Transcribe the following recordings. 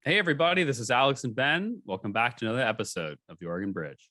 Hey, everybody, this is Alex and Ben. Welcome back to another episode of The Oregon Bridge.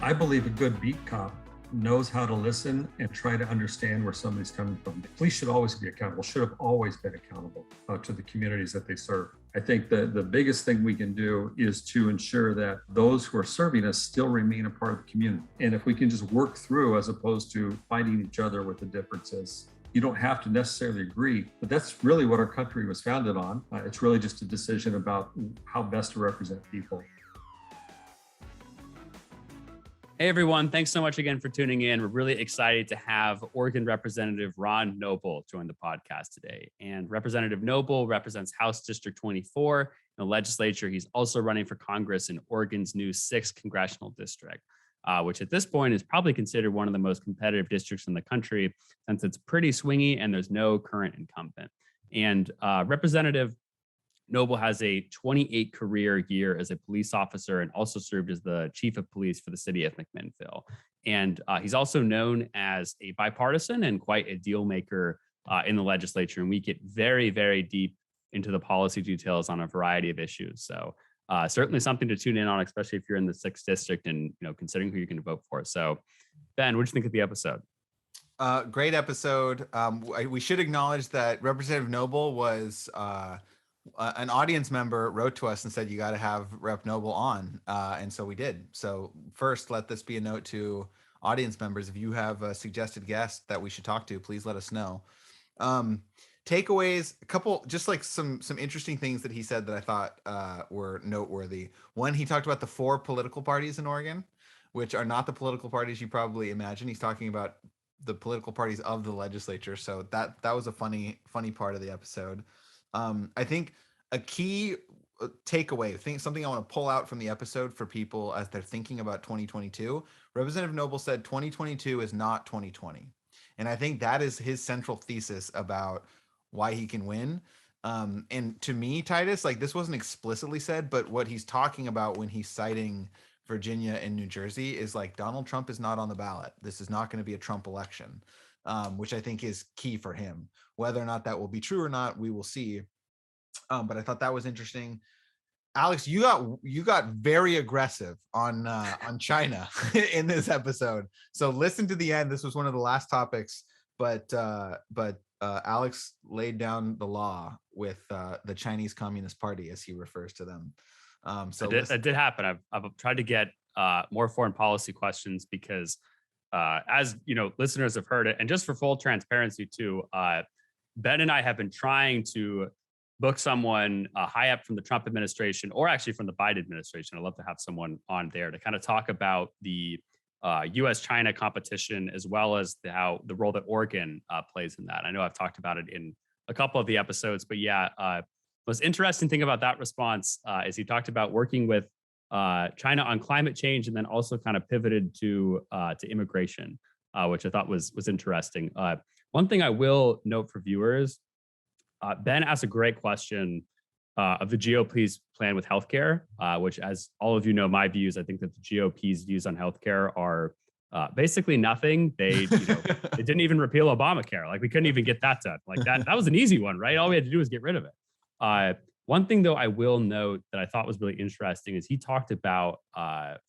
I believe a good beat cop knows how to listen and try to understand where somebody's coming from. The police should always be accountable, should have always been accountable to the communities that they serve. I think the biggest thing we can do is to ensure that those who are serving us still remain a part of the community. And if we can just work through as opposed to fighting each other with the differences. You don't have to necessarily agree, but that's really what our country was founded on. It's really just a decision about how best to represent people. Hey, everyone. Thanks so much again for tuning in. We're really excited to have Oregon Representative Ron Noble join the podcast today. And Representative Noble represents House District 24 in the legislature. He's also running for Congress in Oregon's new 6th Congressional District, which at this point is probably considered one of the most competitive districts in the country since it's pretty swingy and there's no current incumbent. And Representative Noble has a 28 career year as a police officer and also served as the chief of police for the city of McMinnville. And he's also known as a bipartisan and quite a deal maker in the legislature. And we get very, very deep into the policy details on a variety of issues. So certainly something to tune in on, especially if you're in the 6th district and considering who you're going to vote for. So Ben, what did you think of the episode? Great episode. We should acknowledge that Representative Noble was an audience member wrote to us and said, you got to have Rep Noble on. And so we did. So first, let this be a note to audience members. If you have a suggested guest that we should talk to, please let us know. Takeaways, a couple, just like some interesting things that he said that I thought were noteworthy. One, he talked about the 4 political parties in Oregon, which are not the political parties you probably imagine. He's talking about the political parties of the legislature. So that was a funny part of the episode. I think a key takeaway, something I want to pull out from the episode for people as they're thinking about 2022, Representative Noble said 2022 is not 2020. And I think that is his central thesis about why he can win. And to me, Titus, like this wasn't explicitly said, but what he's talking about when he's citing Virginia and New Jersey is like Donald Trump is not on the ballot. This is not going to be a Trump election. Which I think is key for him. Whether or not that will be true or not, we will see. But I thought that was interesting. Alex, you got very aggressive on China in this episode. So listen to the end. This was one of the last topics, but Alex laid down the law with the Chinese Communist Party, as he refers to them. So that did happen. I've tried to get more foreign policy questions because as listeners have heard it, and just for full transparency too, Ben and I have been trying to book someone high up from the Trump administration or actually from the Biden administration. I'd love to have someone on there to kind of talk about the U.S.-China competition as well as how the role that Oregon plays in that. I know I've talked about it in a couple of the episodes, but yeah, most interesting thing about that response is he talked about working with China on climate change, and then also kind of pivoted to immigration, which I thought was interesting. One thing I will note for viewers, Ben asked a great question of the GOP's plan with healthcare, which, as all of you know, my views. I think that the GOP's views on healthcare are basically nothing. They they didn't even repeal Obamacare. Like we couldn't even get that done. Like that was an easy one, right? All we had to do was get rid of it. One thing, though, I will note that I thought was really interesting is he talked about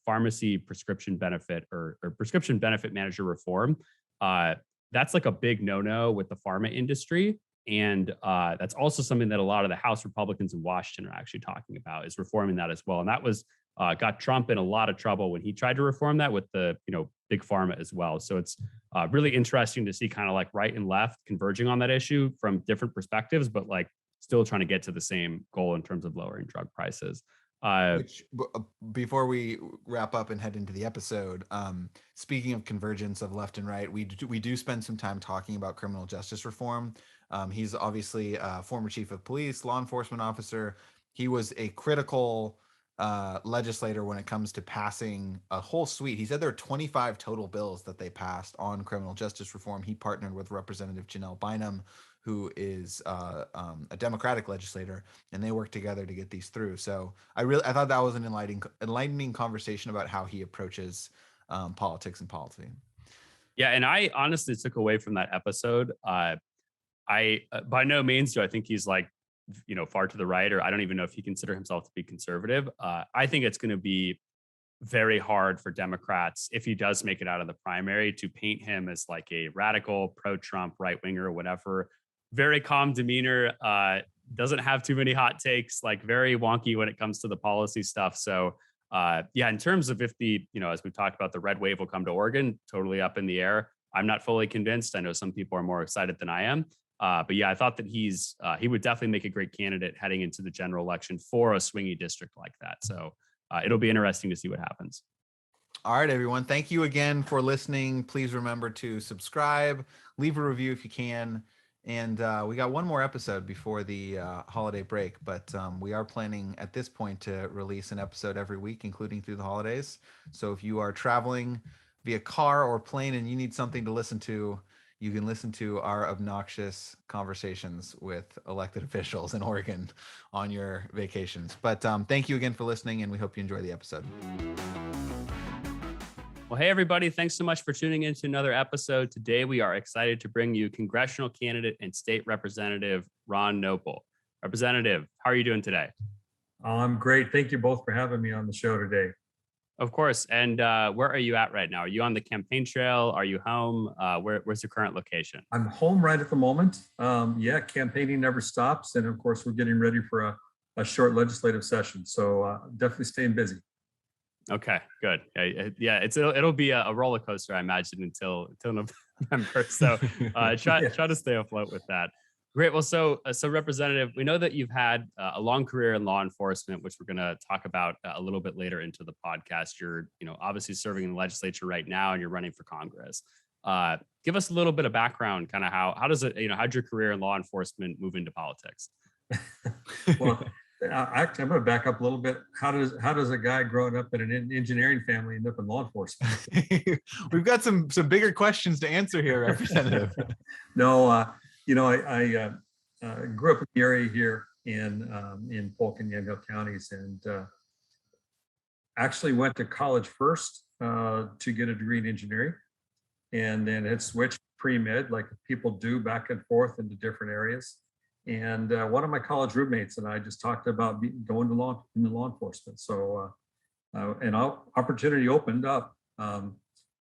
pharmacy prescription benefit or prescription benefit manager reform. That's like a big no-no with the pharma industry. And that's also something that a lot of the House Republicans in Washington are actually talking about, is reforming that as well. And that was got Trump in a lot of trouble when he tried to reform that with the big pharma as well. So it's really interesting to see kind of like right and left converging on that issue from different perspectives, but like still trying to get to the same goal in terms of lowering drug prices. Before we wrap up and head into the episode, speaking of convergence of left and right, we do spend some time talking about criminal justice reform. He's obviously a former chief of police, law enforcement officer. He was a critical legislator when it comes to passing a whole suite. He said there are 25 total bills that they passed on criminal justice reform. He partnered with Representative Janelle Bynum, who is a Democratic legislator, and they worked together to get these through. So I thought that was an enlightening conversation about how he approaches politics and policy. Yeah, and I honestly took away from that episode. I by no means do I think he's like, far to the right, or I don't even know if he consider himself to be conservative. I think it's going to be very hard for Democrats, if he does make it out of the primary, to paint him as like a radical, pro-Trump, right-winger, whatever. Very calm demeanor, doesn't have too many hot takes, like very wonky when it comes to the policy stuff. So yeah, in terms of if the, as we've talked about, the red wave will come to Oregon, totally up in the air. I'm not fully convinced. I know some people are more excited than I am. But yeah, I thought that he would definitely make a great candidate heading into the general election for a swingy district like that. So it'll be interesting to see what happens. All right, everyone. Thank you again for listening. Please remember to subscribe, leave a review if you can. And we got one more episode before the holiday break, but we are planning at this point to release an episode every week, including through the holidays. So if you are traveling via car or plane and you need something to listen to, you can listen to our obnoxious conversations with elected officials in Oregon on your vacations. But thank you again for listening, and we hope you enjoy the episode. Well, hey, everybody. Thanks so much for tuning in to another episode. Today, we are excited to bring you congressional candidate and state representative Ron Noble. Representative, how are you doing today? I'm great. Thank you both for having me on the show today. Of course. And where are you at right now? Are you on the campaign trail? Are you home? Where's your current location? I'm home right at the moment. Yeah, campaigning never stops. And of course, we're getting ready for a short legislative session. So definitely staying busy. Okay, good. Yeah, it'll be a roller coaster, I imagine, until November. So try to stay afloat with that. Great. Well, so Representative, we know that you've had a long career in law enforcement, which we're going to talk about a little bit later into the podcast. You're obviously serving in the legislature right now, and you're running for Congress. Give us a little bit of background, kind of how does it, how'd your career in law enforcement move into politics? Well, actually, I'm going to back up a little bit. How does a guy growing up in an engineering family end up in law enforcement? We've got some bigger questions to answer here, Representative. No, I grew up in the area here in Polk and Yamhill counties, and actually went to college first to get a degree in engineering, and then had switched pre-med like people do back and forth into different areas. And one of my college roommates and I just talked about going to law enforcement. So an opportunity opened up. I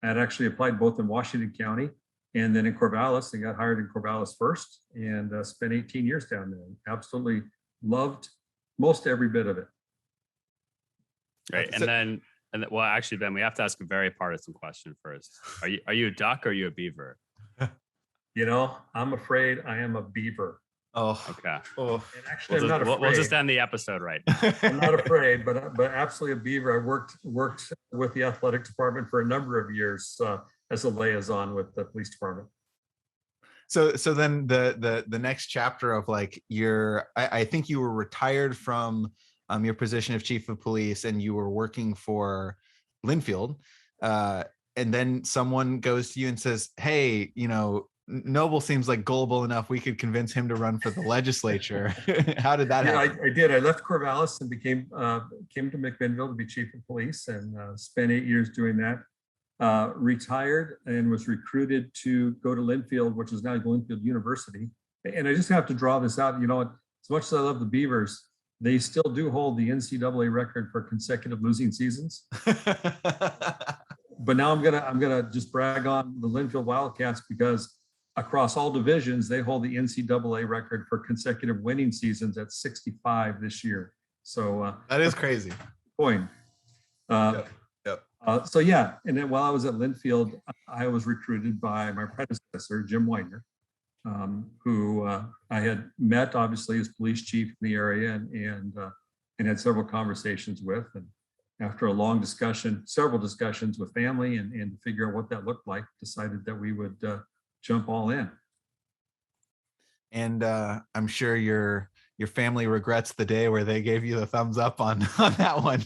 had actually applied both in Washington County and then in Corvallis, and got hired in Corvallis first, and spent 18 years down there. Absolutely loved most every bit of it. Right, and then well, actually, Ben, we have to ask a very partisan question first. Are you a duck or are you a beaver? I'm afraid I am a beaver. Oh, okay. Oh. And actually, I'm not afraid. We'll just end the episode right now. I'm not afraid, but absolutely a beaver. I worked with the athletic department for a number of years as a liaison with the police department. So then the next chapter of like I think you were retired from your position of chief of police, and you were working for Linfield, and then someone goes to you and says, "Hey, Noble seems like gullible enough. We could convince him to run for the legislature." How did that happen? I did. I left Corvallis and came to McMinnville to be chief of police, and spent 8 years doing that. Retired and was recruited to go to Linfield, which is now Linfield University. And I just have to draw this out. As much as I love the Beavers, they still do hold the NCAA record for consecutive losing seasons. But now I'm gonna just brag on the Linfield Wildcats, because across all divisions, they hold the NCAA record for consecutive winning seasons at 65 this year. So that is crazy. Point. Yep. So yeah, and then while I was at Linfield, I was recruited by my predecessor, Jim Widener, who I had met obviously as police chief in the area, and had several conversations with. And after a long discussion, several discussions with family, and to figure out what that looked like, decided that we would jump all in. And I'm sure your family regrets the day where they gave you the thumbs up on that one.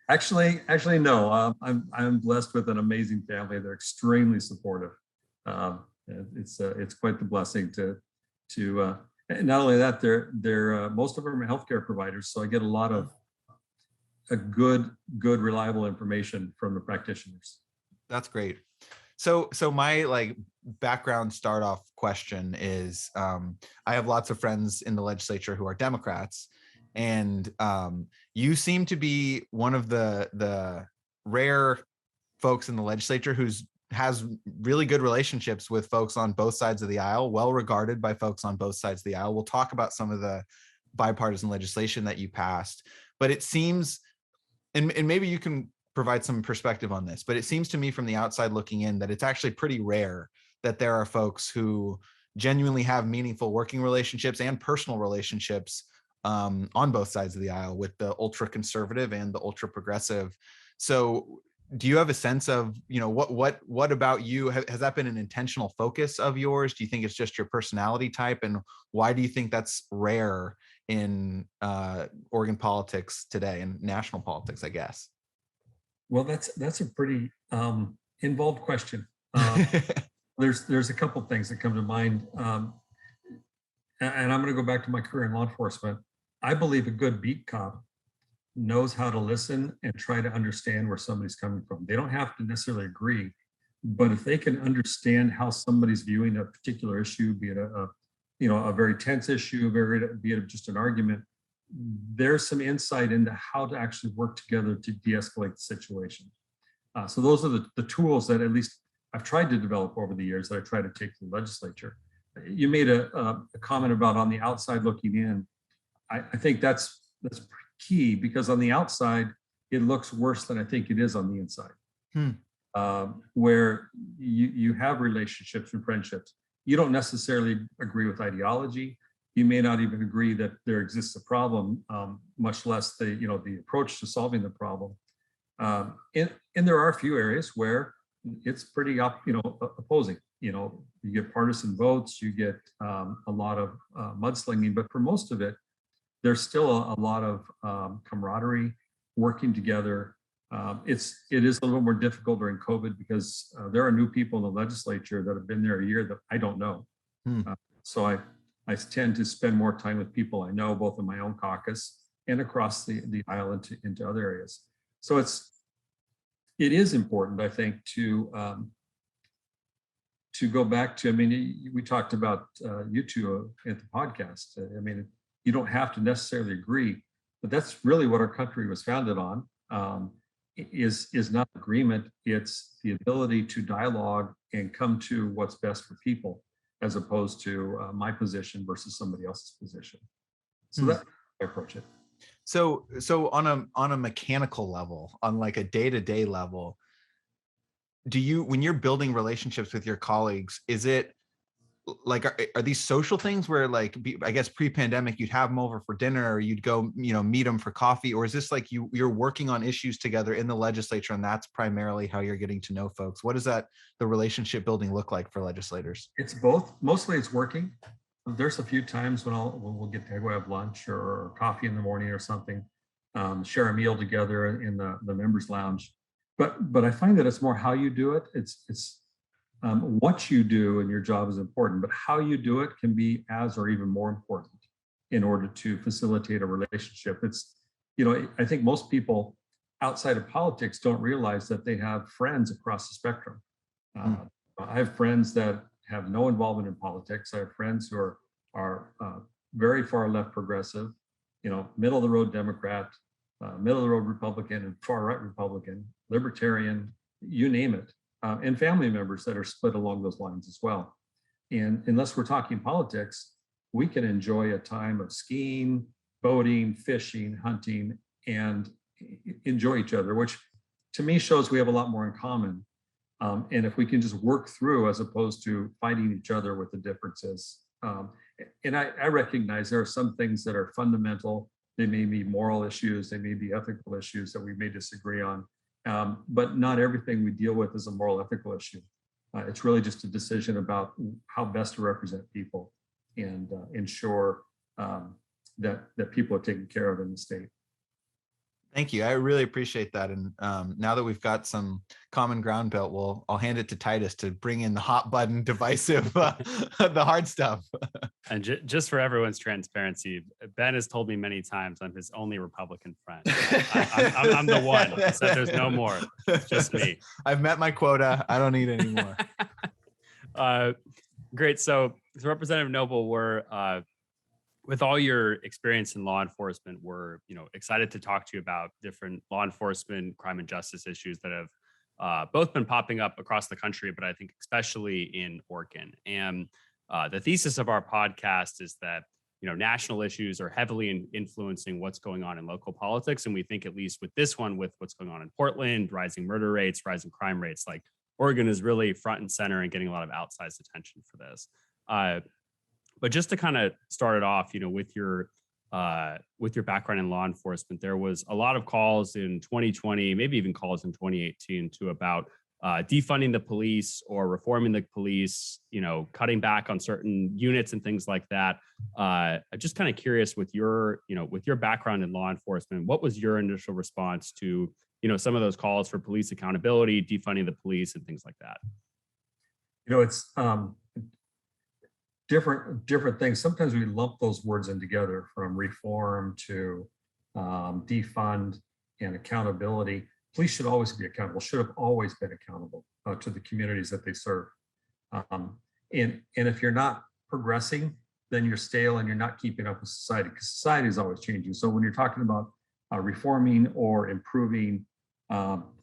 Actually, no. I'm blessed with an amazing family. They're extremely supportive. It's quite the blessing to and not only that, they're most of them are healthcare providers, so I get a lot of good reliable information from the practitioners. That's great. So my like background start off question is, I have lots of friends in the legislature who are Democrats, and you seem to be one of the rare folks in the legislature has really good relationships with folks on both sides of the aisle, well regarded by folks on both sides of the aisle. We'll talk about some of the bipartisan legislation that you passed, but it seems, and maybe you can provide some perspective on this, but it seems to me from the outside looking in that it's actually pretty rare that there are folks who genuinely have meaningful working relationships and personal relationships on both sides of the aisle with the ultra conservative and the ultra progressive. So do you have a sense of, what about you? Has that been an intentional focus of yours? Do you think it's just your personality type? And why do you think that's rare in Oregon politics today and national politics, I guess? Well, that's a pretty involved question. There's a couple things that come to mind. And I'm going to go back to my career in law enforcement. I believe a good beat cop knows how to listen and try to understand where somebody's coming from. They don't have to necessarily agree, but if they can understand how somebody's viewing a particular issue, be it a very tense issue, be it just an argument, there's some insight into how to actually work together to de-escalate the situation. So those are the tools that at least I've tried to develop over the years that I try to take to the legislature. You made a comment about on the outside looking in. I think that's key, because on the outside, it looks worse than I think it is on the inside. Where you have relationships and friendships. You don't necessarily agree with ideology. You may not even agree that there exists a problem, much less the approach to solving the problem. And there are a few areas where it's pretty opposing. You get partisan votes, you get a lot of mudslinging, but for most of it, there's still a lot of camaraderie, working together. It is a little more difficult during COVID because there are new people in the legislature that have been there a year that I don't know. So I tend to spend more time with people I know, both in my own caucus and across the aisle into other areas. So it is important, I think, to go back to, we talked about you two at the podcast. You don't have to necessarily agree, but that's really what our country was founded on, is not agreement. It's the ability to dialogue and come to what's best for people, as opposed to my position versus somebody else's position. So that's how I approach it. So on a mechanical level, on like a day-to-day level, when you're building relationships with your colleagues, is it like, are these social things where, like, I guess pre-pandemic, you'd have them over for dinner, or you'd go, meet them for coffee? Or is this like you're working on issues together in the legislature, and that's primarily how you're getting to know folks? What does the relationship building look like for legislators? It's both. Mostly it's working. There's a few times when we'll get to go have lunch or coffee in the morning or something, share a meal together in the members' lounge. But I find that it's more how you do it. It's what you do in your job is important, but how you do it can be as or even more important in order to facilitate a relationship. I think most people outside of politics don't realize that they have friends across the spectrum. I have friends that have no involvement in politics. I have friends who are very far left progressive, middle of the road Democrat, middle of the road Republican, and far right Republican, libertarian, you name it. And family members that are split along those lines as well. And unless we're talking politics, we can enjoy a time of skiing, boating, fishing, hunting, and enjoy each other, which to me shows we have a lot more in common. And if we can just work through, as opposed to fighting each other with the differences. And I recognize there are some things that are fundamental. They may be moral issues, they may be ethical issues that we may disagree on. But not everything we deal with is a moral, ethical issue. It's really just a decision about how best to represent people and ensure that people are taken care of in the state. Thank you. I really appreciate that. And now that we've got some common ground built, I'll hand it to Titus to bring in the hot button, divisive, the hard stuff. And just for everyone's transparency, Ben has told me many times I'm his only Republican friend. I'm the one who said there's no more. It's just me. I've met my quota. I don't need any more. Great. So Representative Noble, with all your experience in law enforcement, we're excited to talk to you about different law enforcement, crime and justice issues that have both been popping up across the country, but I think especially in Oregon. And the thesis of our podcast is that national issues are heavily influencing what's going on in local politics, and we think, at least with this one, with what's going on in Portland, rising murder rates, rising crime rates, like Oregon is really front and center and getting a lot of outsized attention for this. But just to kind of start it off, with your background in law enforcement, there was a lot of calls in 2020, maybe even calls in 2018 about defunding the police or reforming the police, cutting back on certain units and things like that. I'm just kind of curious, with your background in law enforcement, what was your initial response to, some of those calls for police accountability, defunding the police, and things like that? It's different things. Sometimes we lump those words in together, from reform to defund and accountability. Police should always be accountable, should have always been accountable to the communities that they serve. And if you're not progressing, then you're stale and you're not keeping up with society, because society is always changing. So when you're talking about reforming or improving,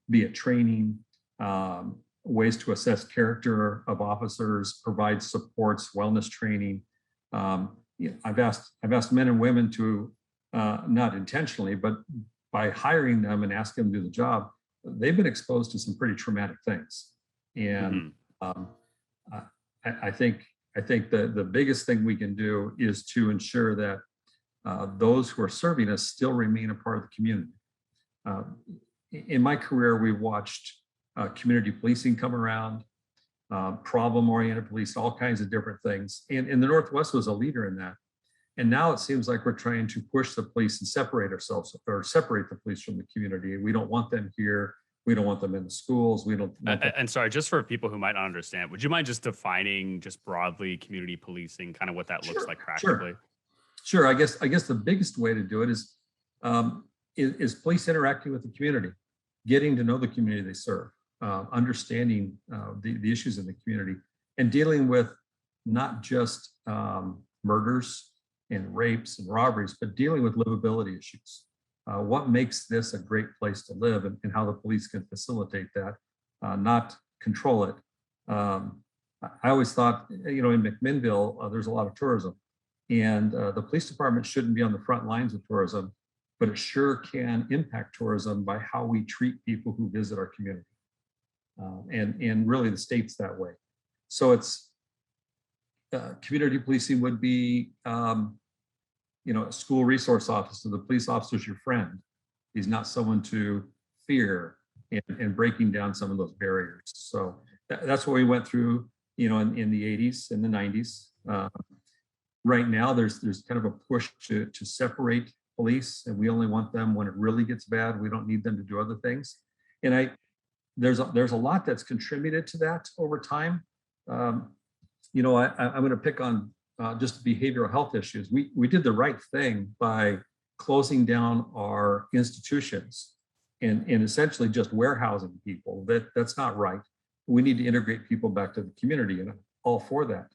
be it training, ways to assess character of officers, provide supports, wellness training. I've asked men and women to, not intentionally, but by hiring them and asking them to do the job, they've been exposed to some pretty traumatic things. And I think the biggest thing we can do is to ensure that those who are serving us still remain a part of the community. In my career, we've watched community policing come around, problem-oriented police, all kinds of different things. And the Northwest was a leader in that. And now it seems like we're trying to push the police and separate ourselves, or separate the police from the community. We don't want them here. We don't want them in the schools. We don't. And sorry, just for people who might not understand, would you mind just defining, just broadly, community policing, kind of what that looks like practically? Sure. I guess the biggest way to do it is police interacting with the community, getting to know the community they serve, understanding the issues in the community, and dealing with not just murders and rapes and robberies, but dealing with livability issues. What makes this a great place to live, and how the police can facilitate that, not control it. I always thought, in McMinnville, there's a lot of tourism, and the police department shouldn't be on the front lines of tourism, but it sure can impact tourism by how we treat people who visit our community. And really the state's that way. So it's community policing would be, a school resource officer. The police officer's your friend. He's not someone to fear, and breaking down some of those barriers. So that's what we went through, in the 80s and the 90s. Right now, there's kind of a push to separate police, and we only want them when it really gets bad. We don't need them to do other things. And there's a lot that's contributed to that over time. I'm going to pick on just behavioral health issues. We did the right thing by closing down our institutions and essentially just warehousing people. That's not right. We need to integrate people back to the community, and I'm all for that.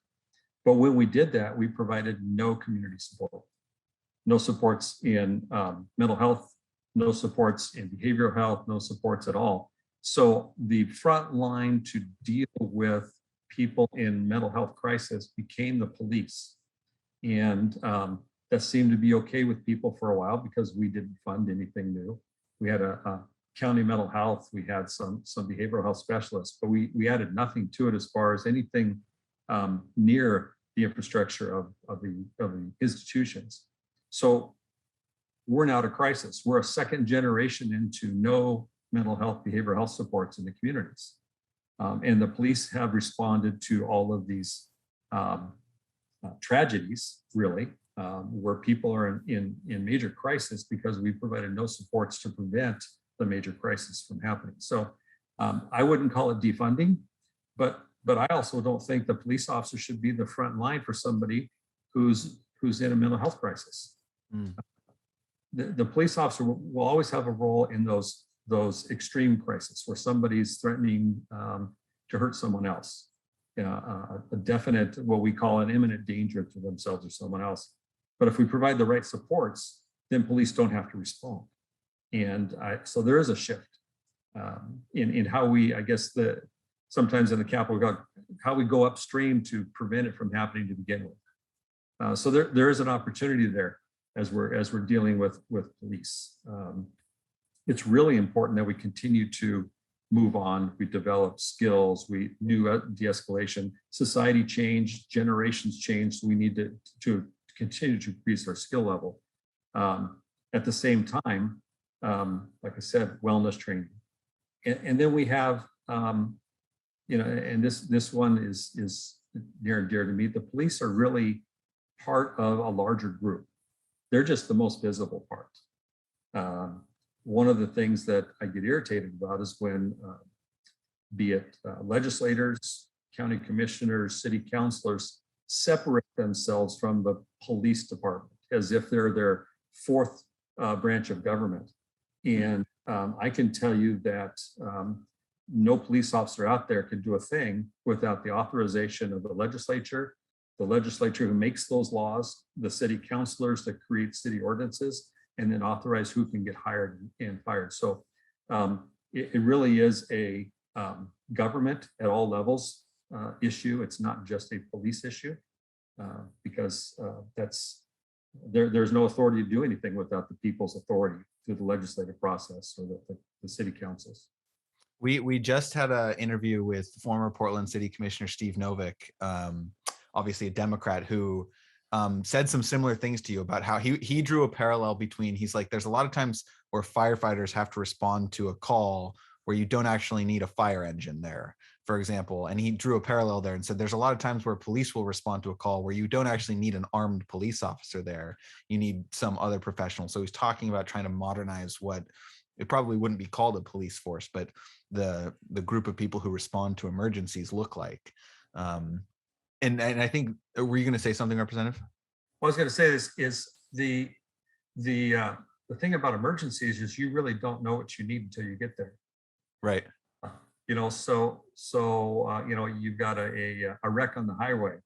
But when we did that, we provided no community support, no supports in mental health, no supports in behavioral health, no supports at all. So the front line to deal with people in mental health crisis became the police. And that seemed to be okay with people for a while, because we didn't fund anything new. We had a county mental health, we had some behavioral health specialists, but we added nothing to it as far as anything near the infrastructure of the institutions. So we're now at a crisis. We're a second generation into no mental health, behavioral health supports in the communities. And the police have responded to all of these tragedies, really, where people are in major crisis because we provided no supports to prevent the major crisis from happening. So I wouldn't call it defunding, but I also don't think the police officer should be the front line for somebody who's in a mental health crisis. Mm. The police officer will always have a role in those extreme crises where somebody's threatening to hurt someone else, a definite, what we call an imminent danger to themselves or someone else. But if we provide the right supports, then police don't have to respond. And so there is a shift in how we, I guess, sometimes in the Capitol, how we go upstream to prevent it from happening to begin with. So there is an opportunity there as we're dealing with police. It's really important that we continue to move on. We develop skills, new de-escalation, society change, generations change. So we need to continue to increase our skill level. At the same time, like I said, wellness training. And then we have, and this one is near and dear to me. The police are really part of a larger group. They're just the most visible part. One of the things that I get irritated about is when, be it legislators, county commissioners, city councilors, separate themselves from the police department as if they're their fourth branch of government. And I can tell you that no police officer out there can do a thing without the authorization of the legislature who makes those laws, the city councilors that create city ordinances, and then authorize who can get hired and fired. So it really is a government at all levels issue. It's not just a police issue because there's no authority to do anything without the people's authority through the legislative process or the city councils. We just had an interview with former Portland City Commissioner Steve Novick, obviously a Democrat, who said some similar things to you about how he drew a parallel between, he's like, there's a lot of times where firefighters have to respond to a call where you don't actually need a fire engine there, for example. And he drew a parallel there and said, there's a lot of times where police will respond to a call where you don't actually need an armed police officer there. You need some other professional. So he's talking about trying to modernize what it probably wouldn't be called a police force, but the group of people who respond to emergencies look like. And I think, were you going to say something, Representative? What I was going to say is the thing about emergencies is you really don't know what you need until you get there. Right. So you've got a wreck on the highway.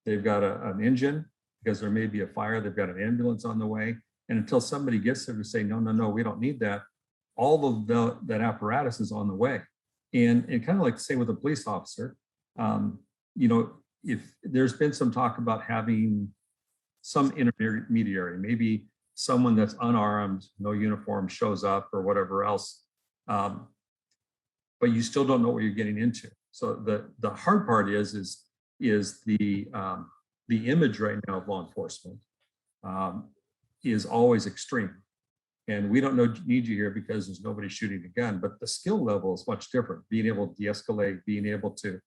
They've got an engine because there may be a fire. They've got an ambulance on the way. And until somebody gets there to say, no, we don't need that, all of that apparatus is on the way. And kind of like the same with a police officer, if there's been some talk about having some intermediary, maybe someone that's unarmed, no uniform shows up or whatever else, but you still don't know what you're getting into. So the hard part is the image right now of law enforcement is always extreme. And we don't need you here because there's nobody shooting a gun, but the skill level is much different. Being able to de-escalate, being able to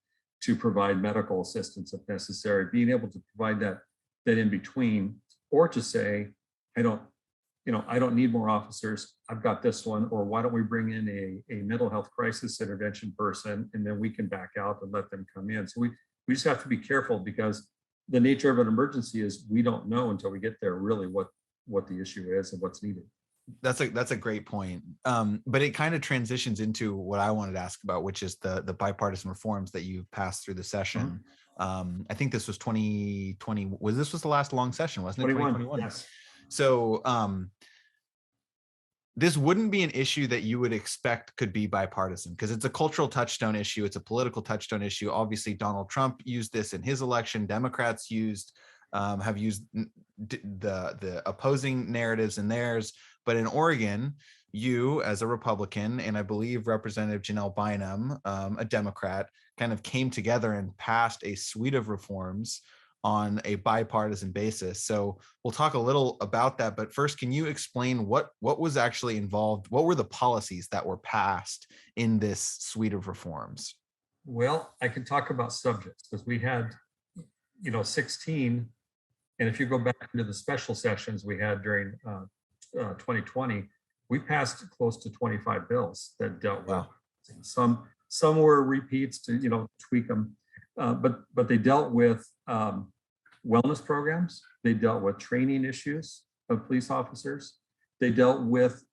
provide medical assistance if necessary, being able to provide that in between, or to say, I don't need more officers. I've got this one, or why don't we bring in a mental health crisis intervention person, and then we can back out and let them come in. So we just have to be careful because the nature of an emergency is we don't know until we get there really what the issue is and what's needed. That's a great point. But it kind of transitions into what I wanted to ask about, which is the bipartisan reforms that you passed through the session. Mm-hmm. I think this was 2020. This was the last long session, wasn't it? 2021. Yes. So this wouldn't be an issue that you would expect could be bipartisan because it's a cultural touchstone issue. It's a political touchstone issue. Obviously, Donald Trump used this in his election. Democrats have used the opposing narratives in theirs. But in Oregon, you as a Republican, and I believe Representative Janelle Bynum, a Democrat, kind of came together and passed a suite of reforms on a bipartisan basis. So we'll talk a little about that. But first, can you explain what was actually involved? What were the policies that were passed in this suite of reforms? Well, I can talk about subjects because we had, 16. And if you go back into the special sessions we had during 2020, we passed close to 25 bills that dealt with some were repeats to tweak them, but they dealt with wellness programs. They dealt with training issues of police officers. They dealt with,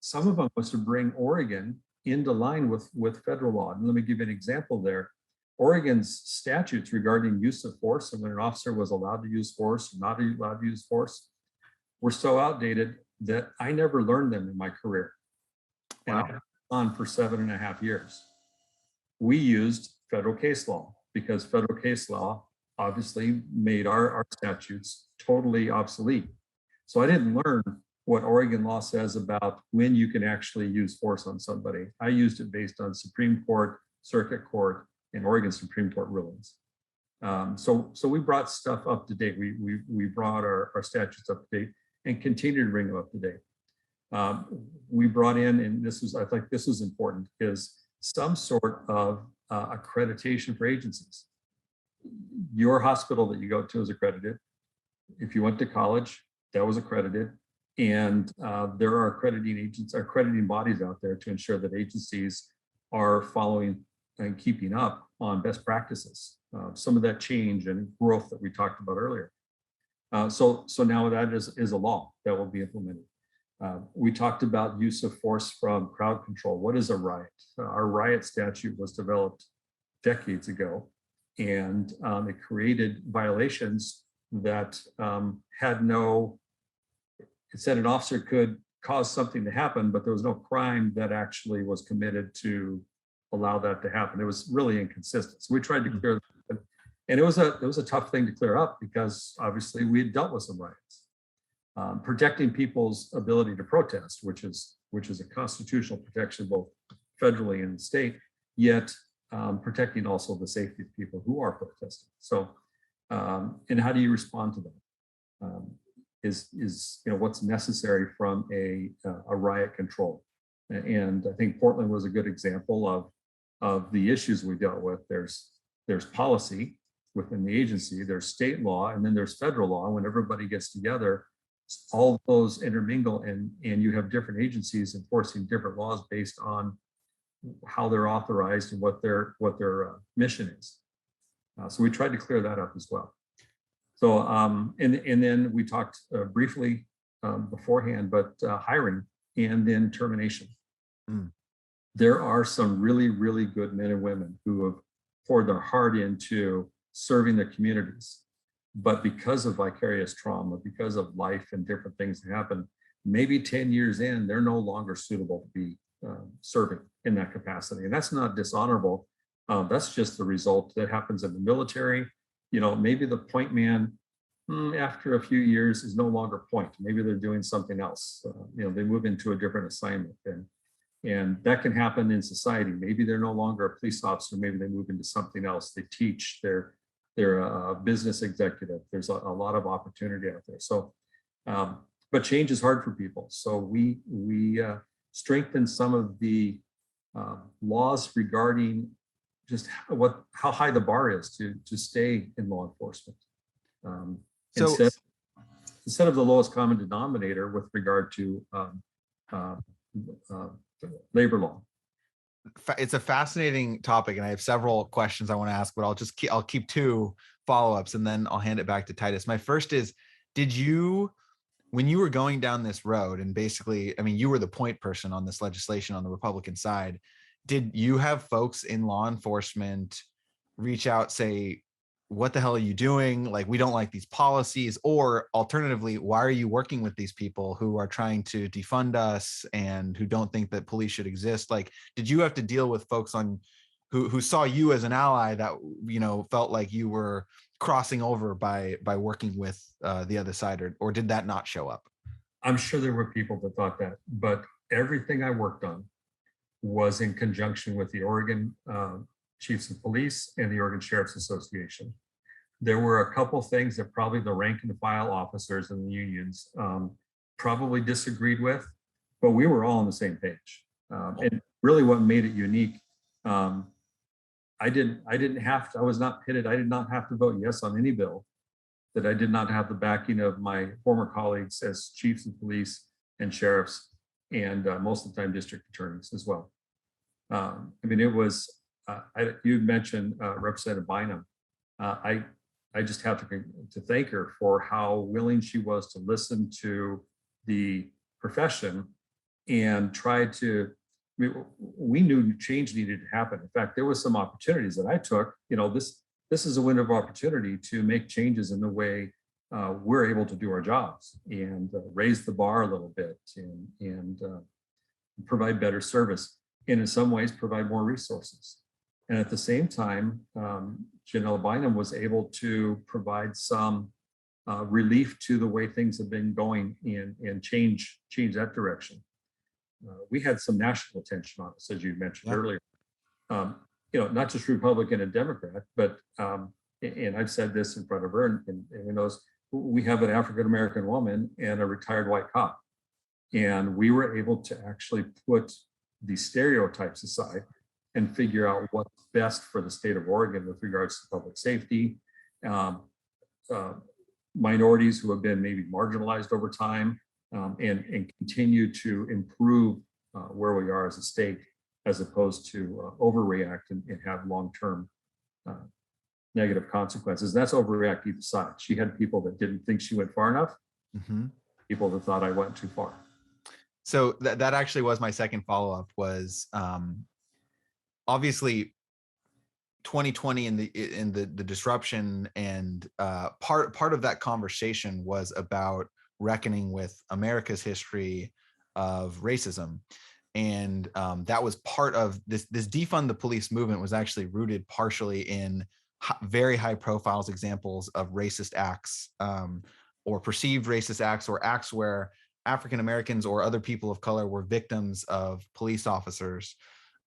some of them was to bring Oregon into line with federal law. And let me give you an example there. Oregon's statutes regarding use of force and when an officer was allowed to use force or not allowed to use force were so outdated that I never learned them in my career. And I was on for 7.5 years. We used federal case law because federal case law obviously made our statutes totally obsolete. So I didn't learn what Oregon law says about when you can actually use force on somebody. I used it based on Supreme Court, Circuit Court, and Oregon Supreme Court rulings. So we brought stuff up to date. We brought our statutes up to date and continue to bring them up to date. We brought in, and this is, I think this is important, is some sort of accreditation for agencies. Your hospital that you go to is accredited. If you went to college, that was accredited. And there are accrediting bodies out there to ensure that agencies are following and keeping up on best practices. Some of that change and growth that we talked about earlier. So now that is a law that will be implemented. We talked about use of force from crowd control. What is a riot? Our riot statute was developed decades ago, and it created violations that had no, it said an officer could cause something to happen, but there was no crime that actually was committed to allow that to happen. It was really inconsistent. So we tried to clear that. And it was a tough thing to clear up because obviously we had dealt with some riots. Protecting people's ability to protest, which is a constitutional protection both federally and state, yet protecting also the safety of people who are protesting. So, and how do you respond to that? Is what's necessary from a riot control? And I think Portland was a good example of the issues we dealt with. There's policy within the agency, there's state law, and then there's federal law. When everybody gets together, all those intermingle, and you have different agencies enforcing different laws based on how they're authorized and what their mission is. So we tried to clear that up as well. So and then we talked briefly beforehand, but hiring and then termination. There are some really, really good men and women who have poured their heart into serving their communities. But because of vicarious trauma, because of life and different things that happen, maybe 10 years in, they're no longer suitable to be serving in that capacity. And that's not dishonorable. That's just the result that happens in the military. Maybe the point man, after a few years, is no longer point. Maybe they're doing something else. They move into a different assignment. And that can happen in society. Maybe they're no longer a police officer. Maybe they move into something else. They teach. They're a business executive. There's a lot of opportunity out there. So, but change is hard for people. So we strengthen some of the laws regarding just how high the bar is to stay in law enforcement. Instead of the lowest common denominator with regard to labor law. It's a fascinating topic, and I have several questions I want to ask, but I'll keep two follow-ups and then I'll hand it back to Titus. My first is, when you were going down this road, and basically, you were the point person on this legislation on the Republican side, did you have folks in law enforcement reach out, say, what the hell are you doing? Like, we don't like these policies. Or alternatively, why are you working with these people who are trying to defund us and who don't think that police should exist? Like, did you have to deal with folks who saw you as an ally that, felt like you were crossing over by working with the other side, or did that not show up? I'm sure there were people that thought that, but everything I worked on was in conjunction with the Oregon Chiefs of Police and the Oregon Sheriff's Association. There were a couple things that probably the rank and file officers and the unions probably disagreed with, but we were all on the same page. And really what made it unique, I was not pitted. I did not have to vote yes on any bill that I did not have the backing of my former colleagues as chiefs of police and sheriffs, and most of the time district attorneys as well. It was, you mentioned Representative Bynum. I I just have to thank her for how willing she was to listen to the profession and try to, we knew change needed to happen. In fact, there was some opportunities that I took. This is a window of opportunity to make changes in the way we're able to do our jobs and raise the bar a little bit and provide better service, and in some ways provide more resources. And at the same time, Janelle Bynum was able to provide some relief to the way things have been going and change that direction. We had some national attention on us, as you mentioned earlier. Not just Republican and Democrat, but and I've said this in front of her, and who knows, we have an African-American woman and a retired white cop. And we were able to actually put the stereotypes aside and figure out what's best for the state of Oregon with regards to public safety, minorities who have been maybe marginalized over time, and continue to improve where we are as a state, as opposed to overreact and have long-term negative consequences. That's overreact either side. She had people that didn't think she went far enough, people that thought I went too far. So that actually was my second follow-up, was obviously 2020 and the disruption, and part of that conversation was about reckoning with America's history of racism. And that was part of this defund the police movement, was actually rooted partially in very high profile examples of racist acts, or perceived racist acts, or acts where African Americans or other people of color were victims of police officers.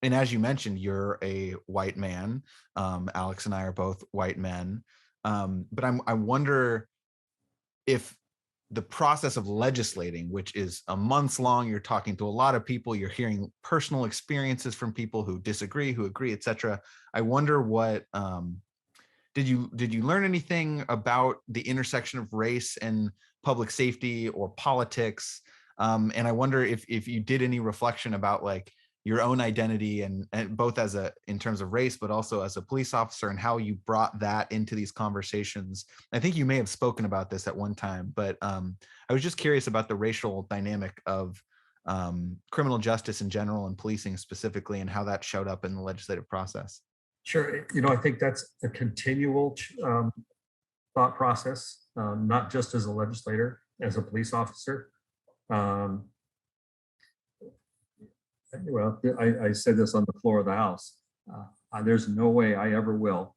And as you mentioned, you're a white man. Alex and I are both white men. But I wonder if the process of legislating, which is a months long, you're talking to a lot of people, you're hearing personal experiences from people who disagree, who agree, etc. I wonder what, did you learn anything about the intersection of race and public safety or politics? And I wonder if you did any reflection about like your own identity and both in terms of race, but also as a police officer, and how you brought that into these conversations. I think you may have spoken about this at one time, but I was just curious about the racial dynamic of criminal justice in general and policing specifically, and how that showed up in the legislative process. Sure. I think that's a continual thought process, not just as a legislator, as a police officer. Well, I said this on the floor of the House. There's no way I ever will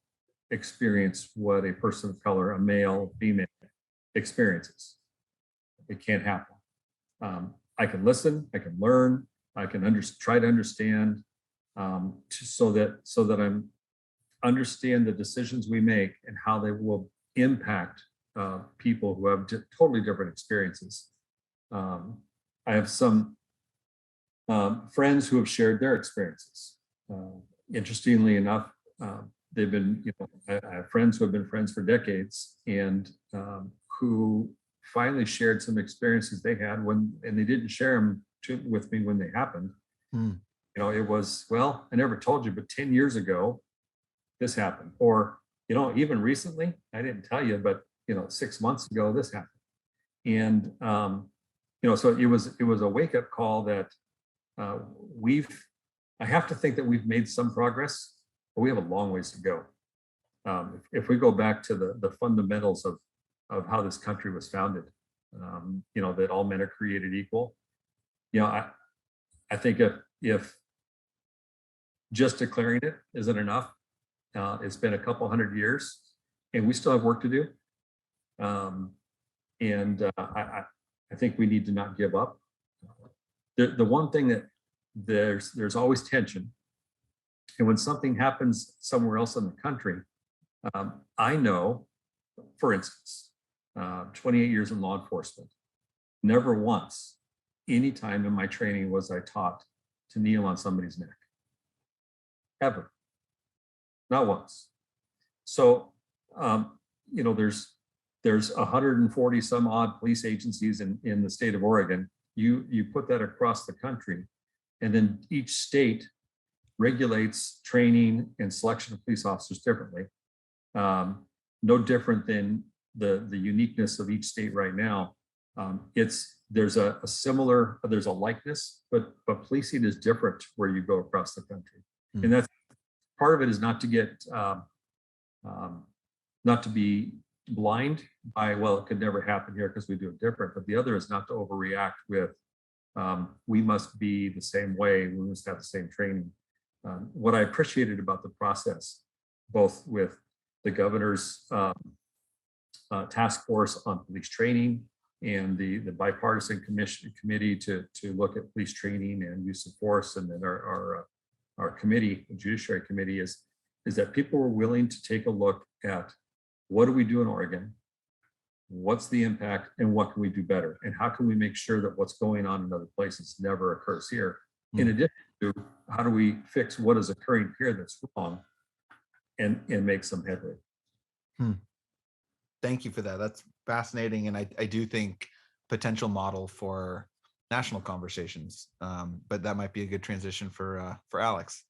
experience what a person of color, a male, female, experiences. It can't happen. I can listen, I can learn, I can try to understand, so that I'm understand the decisions we make and how they will impact people who have totally different experiences. I have some friends who have shared their experiences. Interestingly enough, they've been, I have friends who have been friends for decades, and who finally shared some experiences they had and they didn't share them with me when they happened. It was, well, I never told you, but 10 years ago, this happened. Or, even recently, I didn't tell you, but 6 months ago, this happened. And, so it was a wake-up call that I have to think that we've made some progress, but we have a long ways to go. If we go back to the fundamentals of how this country was founded, that all men are created equal. I think if just declaring it isn't enough, it's been a couple hundred years and we still have work to do. I think we need to not give up. The one thing that there's always tension. And when something happens somewhere else in the country, I know, for instance, 28 years in law enforcement, never once, any time in my training was I taught to kneel on somebody's neck. Ever. Not once. So, there's 140 some odd police agencies in the state of Oregon. You put that across the country, and then each state regulates training and selection of police officers differently. no different than the uniqueness of each state right now. There's a similar, there's a likeness, but policing is different where you go across the country. And that's part of it is not to get, not to be blind by, well, it could never happen here because we do it different. But the other is not to overreact with, we must be the same way, we must have the same training. What I appreciated about the process, both with the governor's task force on police training and the bipartisan committee to look at police training and use of force, and then our committee, the Judiciary Committee, is that people were willing to take a look at what do we do in Oregon, what's the impact, and what can we do better, and how can we make sure that what's going on in other places never occurs here. In addition to how do we fix what is occurring here that's wrong and make some headway. Thank you for that. That's fascinating. And I do think potential model for national conversations, but that might be a good transition for Alex.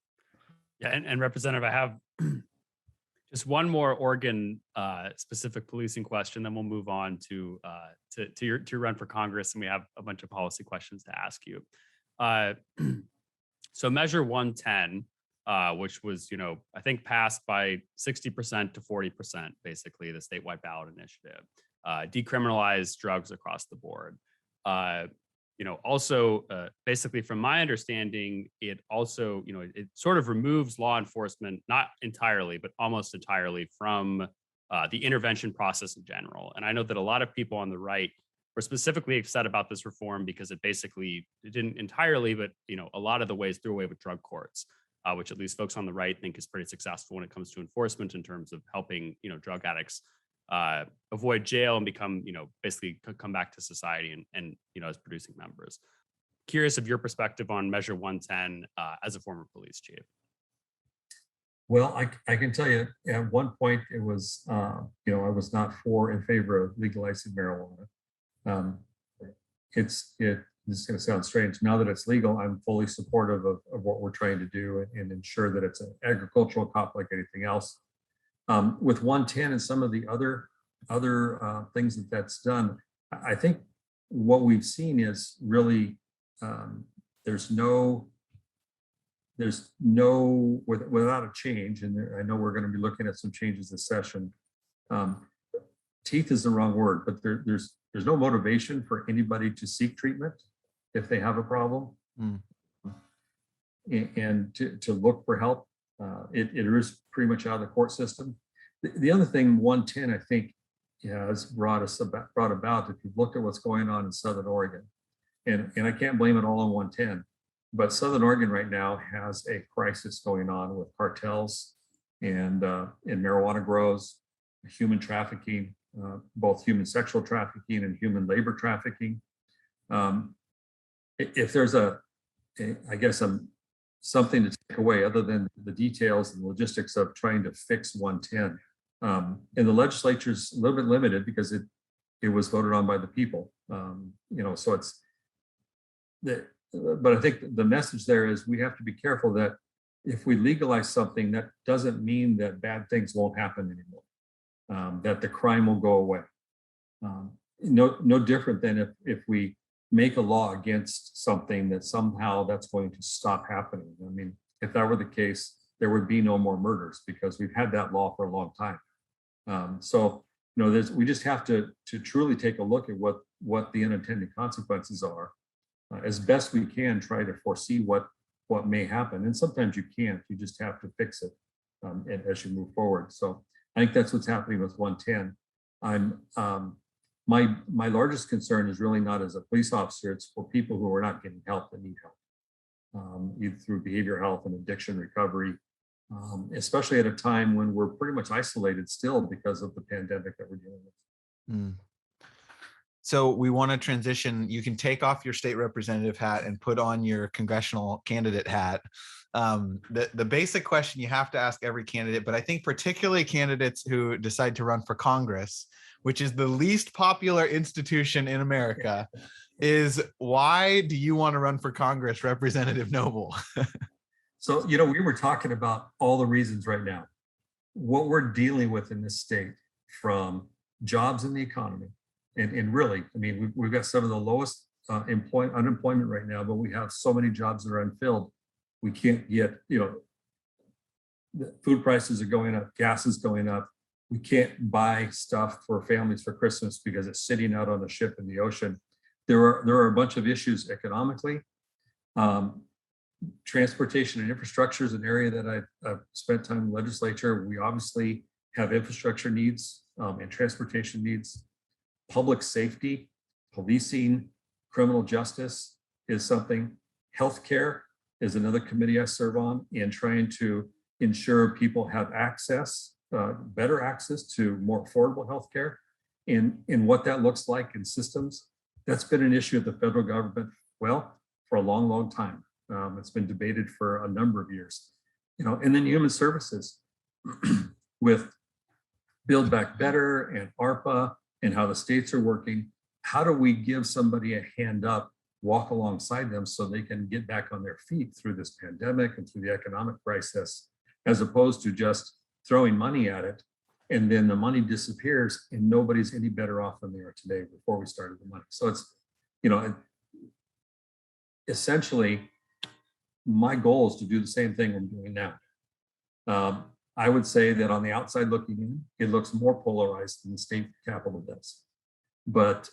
Yeah, and Representative, I have just one more Oregon specific policing question, then we'll move on to your run for Congress, and we have a bunch of policy questions to ask you. So Measure 110, which was, I think passed by 60% to 40%, basically the statewide ballot initiative, decriminalized drugs across the board. Also, basically, from my understanding, it also, it sort of removes law enforcement, not entirely, but almost entirely from the intervention process in general. And I know that a lot of people on the right were specifically upset about this reform because it didn't entirely, but, a lot of the ways threw away with drug courts, which at least folks on the right think is pretty successful when it comes to enforcement in terms of helping, drug addicts avoid jail and become, basically come back to society and as producing members. Curious of your perspective on Measure 110 as a former police chief. Well, I can tell you at one point it was, I was not in favor of legalizing marijuana. This is going to sound strange. Now that it's legal, I'm fully supportive of what we're trying to do and ensure that it's an agricultural crop like anything else. With 110 and some of the other things that's done, I think what we've seen is really without a change, and I know we're going to be looking at some changes this session. Teeth is the wrong word, but there's no motivation for anybody to seek treatment if they have a problem, and to look for help. It is pretty much out of the court system. The other thing 110, I think, has brought about, if you've looked at what's going on in Southern Oregon, and I can't blame it all on 110, but Southern Oregon right now has a crisis going on with cartels and marijuana grows, human trafficking, both human sexual trafficking and human labor trafficking. If there's something to take away other than the details and logistics of trying to fix 110, and the legislature is a little bit limited because it was voted on by the people. So it's but I think the message there is we have to be careful that if we legalize something, that doesn't mean that bad things won't happen anymore. That the crime will go away. No different than if we make a law against something that somehow that's going to stop happening. I mean, if that were the case, there would be no more murders because we've had that law for a long time. We just have to truly take a look at what the unintended consequences are. As best we can, try to foresee what may happen. And sometimes you can't, you just have to fix it as you move forward. So I think that's what's happening with 110. My largest concern is really not as a police officer, it's for people who are not getting help that need help, either through behavioral health and addiction recovery, especially at a time when we're pretty much isolated still because of the pandemic that we're dealing with. So we want to transition. You can take off your state representative hat and put on your congressional candidate hat. The basic question you have to ask every candidate, but I think particularly candidates who decide to run for Congress, which is the least popular institution in America, is why do you want to run for Congress, Representative Noble? So, we were talking about all the reasons right now. What we're dealing with in this state from jobs in the economy. And really, I mean, we've got some of the lowest unemployment right now, but we have so many jobs that are unfilled. We can't get, the food prices are going up, gas is going up. We can't buy stuff for families for Christmas because it's sitting out on the ship in the ocean. There are a bunch of issues economically. Transportation and infrastructure is an area that I've spent time in the legislature. We obviously have infrastructure needs and transportation needs. Public safety, policing, criminal justice is something. Healthcare is another committee I serve on, and trying to ensure people have access, better access to more affordable healthcare, and what that looks like in systems. That's been an issue at the federal government, well, for a long, long time. It's been debated for a number of years, and then human services with Build Back Better and ARPA and how the states are working. How do we give somebody a hand up, walk alongside them so they can get back on their feet through this pandemic and through the economic crisis, as opposed to just throwing money at it and then the money disappears and nobody's any better off than they are today before we started the money. So it's, essentially my goal is to do the same thing I'm doing now. I would say that on the outside looking in, it looks more polarized than the state capitol does. But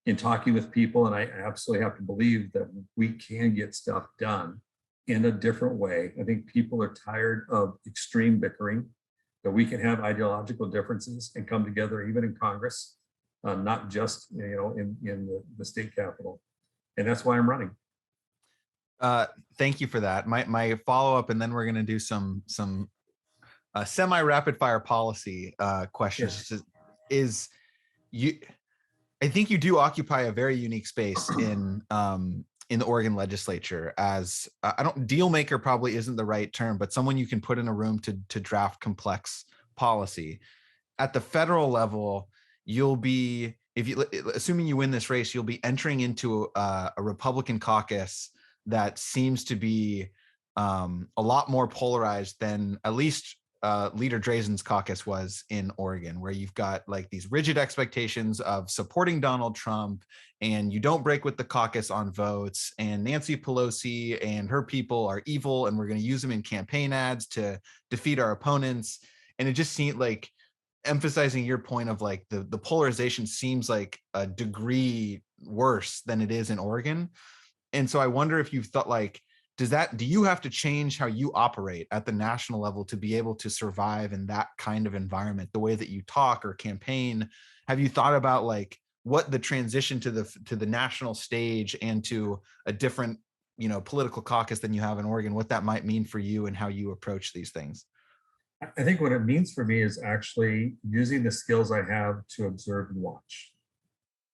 in talking with people, and I absolutely have to believe that we can get stuff done in a different way. I think people are tired of extreme bickering, that we can have ideological differences and come together even in Congress, not just in the state capitol. And that's why I'm running. Thank you for that. My follow-up, and then we're going to do some semi-rapid fire policy questions. Yeah. I think you do occupy a very unique space in the Oregon legislature as deal maker probably isn't the right term, but someone you can put in a room to draft complex policy. At the federal level, you'll be, assuming you win this race, you'll be entering into a Republican caucus that seems to be a lot more polarized than at least Leader Drazan's caucus was in Oregon, where you've got like these rigid expectations of supporting Donald Trump, and you don't break with the caucus on votes, and Nancy Pelosi and her people are evil, and we're going to use them in campaign ads to defeat our opponents. And it just seemed like, emphasizing your point of like the polarization seems like a degree worse than it is in Oregon. And so I wonder if you've thought like, do you have to change how you operate at the national level to be able to survive in that kind of environment, the way that you talk or campaign? Have you thought about like what the transition to the national stage and to a different, political caucus than you have in Oregon, what that might mean for you and how you approach these things? I think what it means for me is actually using the skills I have to observe and watch.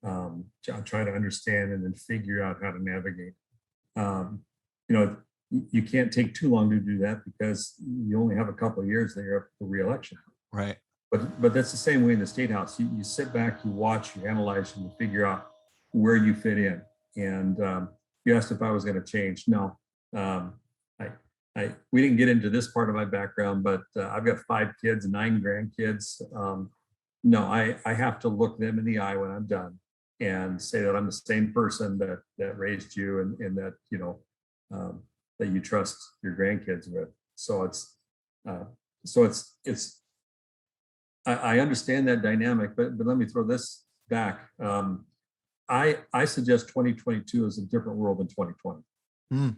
Try to understand and then figure out how to navigate. You can't take too long to do that because you only have a couple of years that you're up for re-election. Right. But that's the same way in the state house. You sit back, you watch, you analyze, and you figure out where you fit in. And you asked if I was going to change. No, we didn't get into this part of my background, but I've got 5 kids, 9 grandkids. No, I have to look them in the eye when I'm done and say that I'm the same person that raised you and that that you trust your grandkids with. So I understand that dynamic, but let me throw this back. I suggest 2022 is a different world than 2020.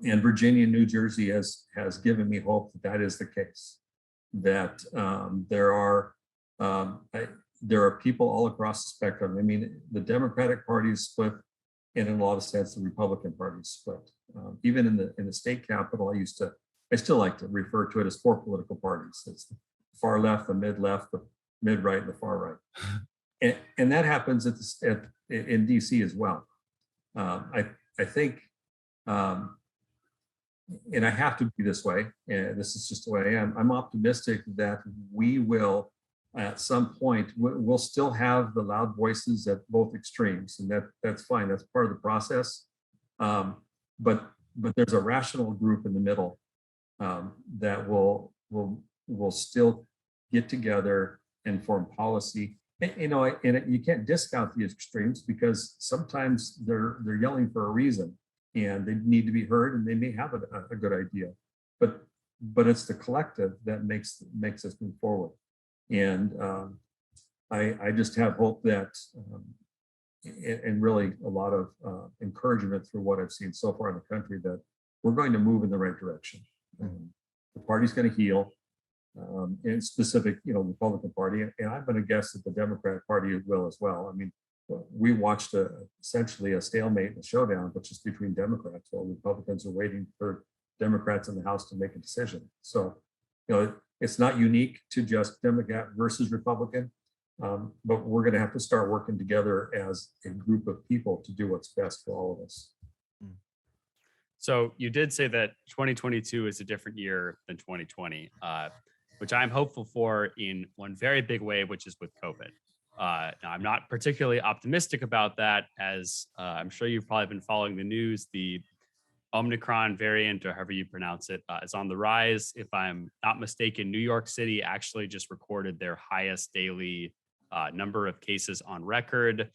And Virginia and New Jersey has given me hope that is the case. That there are people all across the spectrum. I mean, the Democratic Party is split, and in a lot of sense, the Republican Party is split. Even in the state capitol, I still like to refer to it as 4 political parties. It's the far left, the mid left, the mid right, and the far right. And that happens in DC as well. I think, and I have to be this way, and this is just the way I am. I'm optimistic that we will, at some point, we'll still have the loud voices at both extremes, and that's fine. That's part of the process. But there's a rational group in the middle that will still get together and form policy. And, you can't discount the extremes because sometimes they're yelling for a reason and they need to be heard and they may have a good idea, but it's the collective that makes us move forward. And I just have hope that and really a lot of encouragement through what I've seen so far in the country that we're going to move in the right direction. The party's going to heal, in specific, Republican Party, and I'm going to guess that the Democratic Party will as well. I mean, we watched essentially a stalemate and a showdown, but just between Democrats, while Republicans are waiting for Democrats in the House to make a decision. So, it's not unique to just Democrat versus Republican. But we're going to have to start working together as a group of people to do what's best for all of us. So you did say that 2022 is a different year than 2020, which I'm hopeful for in one very big way, which is with COVID. Now, I'm not particularly optimistic about that, as I'm sure you've probably been following the news. The Omicron variant, or however you pronounce it, is on the rise. If I'm not mistaken, New York City actually just recorded their highest daily number of cases on record.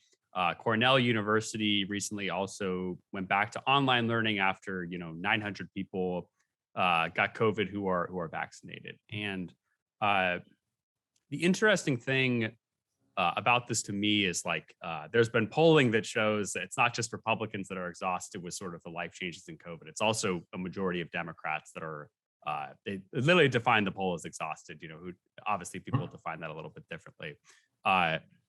Cornell University recently also went back to online learning after 900 people got COVID who are vaccinated. And the interesting thing about this to me is there's been polling that shows that it's not just Republicans that are exhausted with sort of the life changes in COVID. It's also a majority of Democrats that are they literally define the poll as exhausted. Who obviously people define that a little bit differently.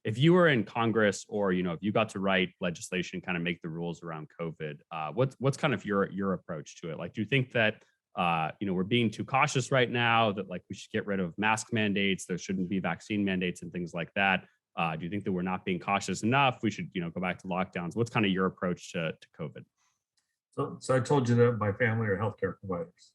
If you were in Congress, or if you got to write legislation, kind of make the rules around COVID, what's kind of your approach to it? Like, do you think that we're being too cautious right now, that we should get rid of mask mandates, there shouldn't be vaccine mandates and things like that? Do you think that we're not being cautious enough? We should go back to lockdowns. What's kind of your approach to COVID? So I told you that my family are healthcare providers.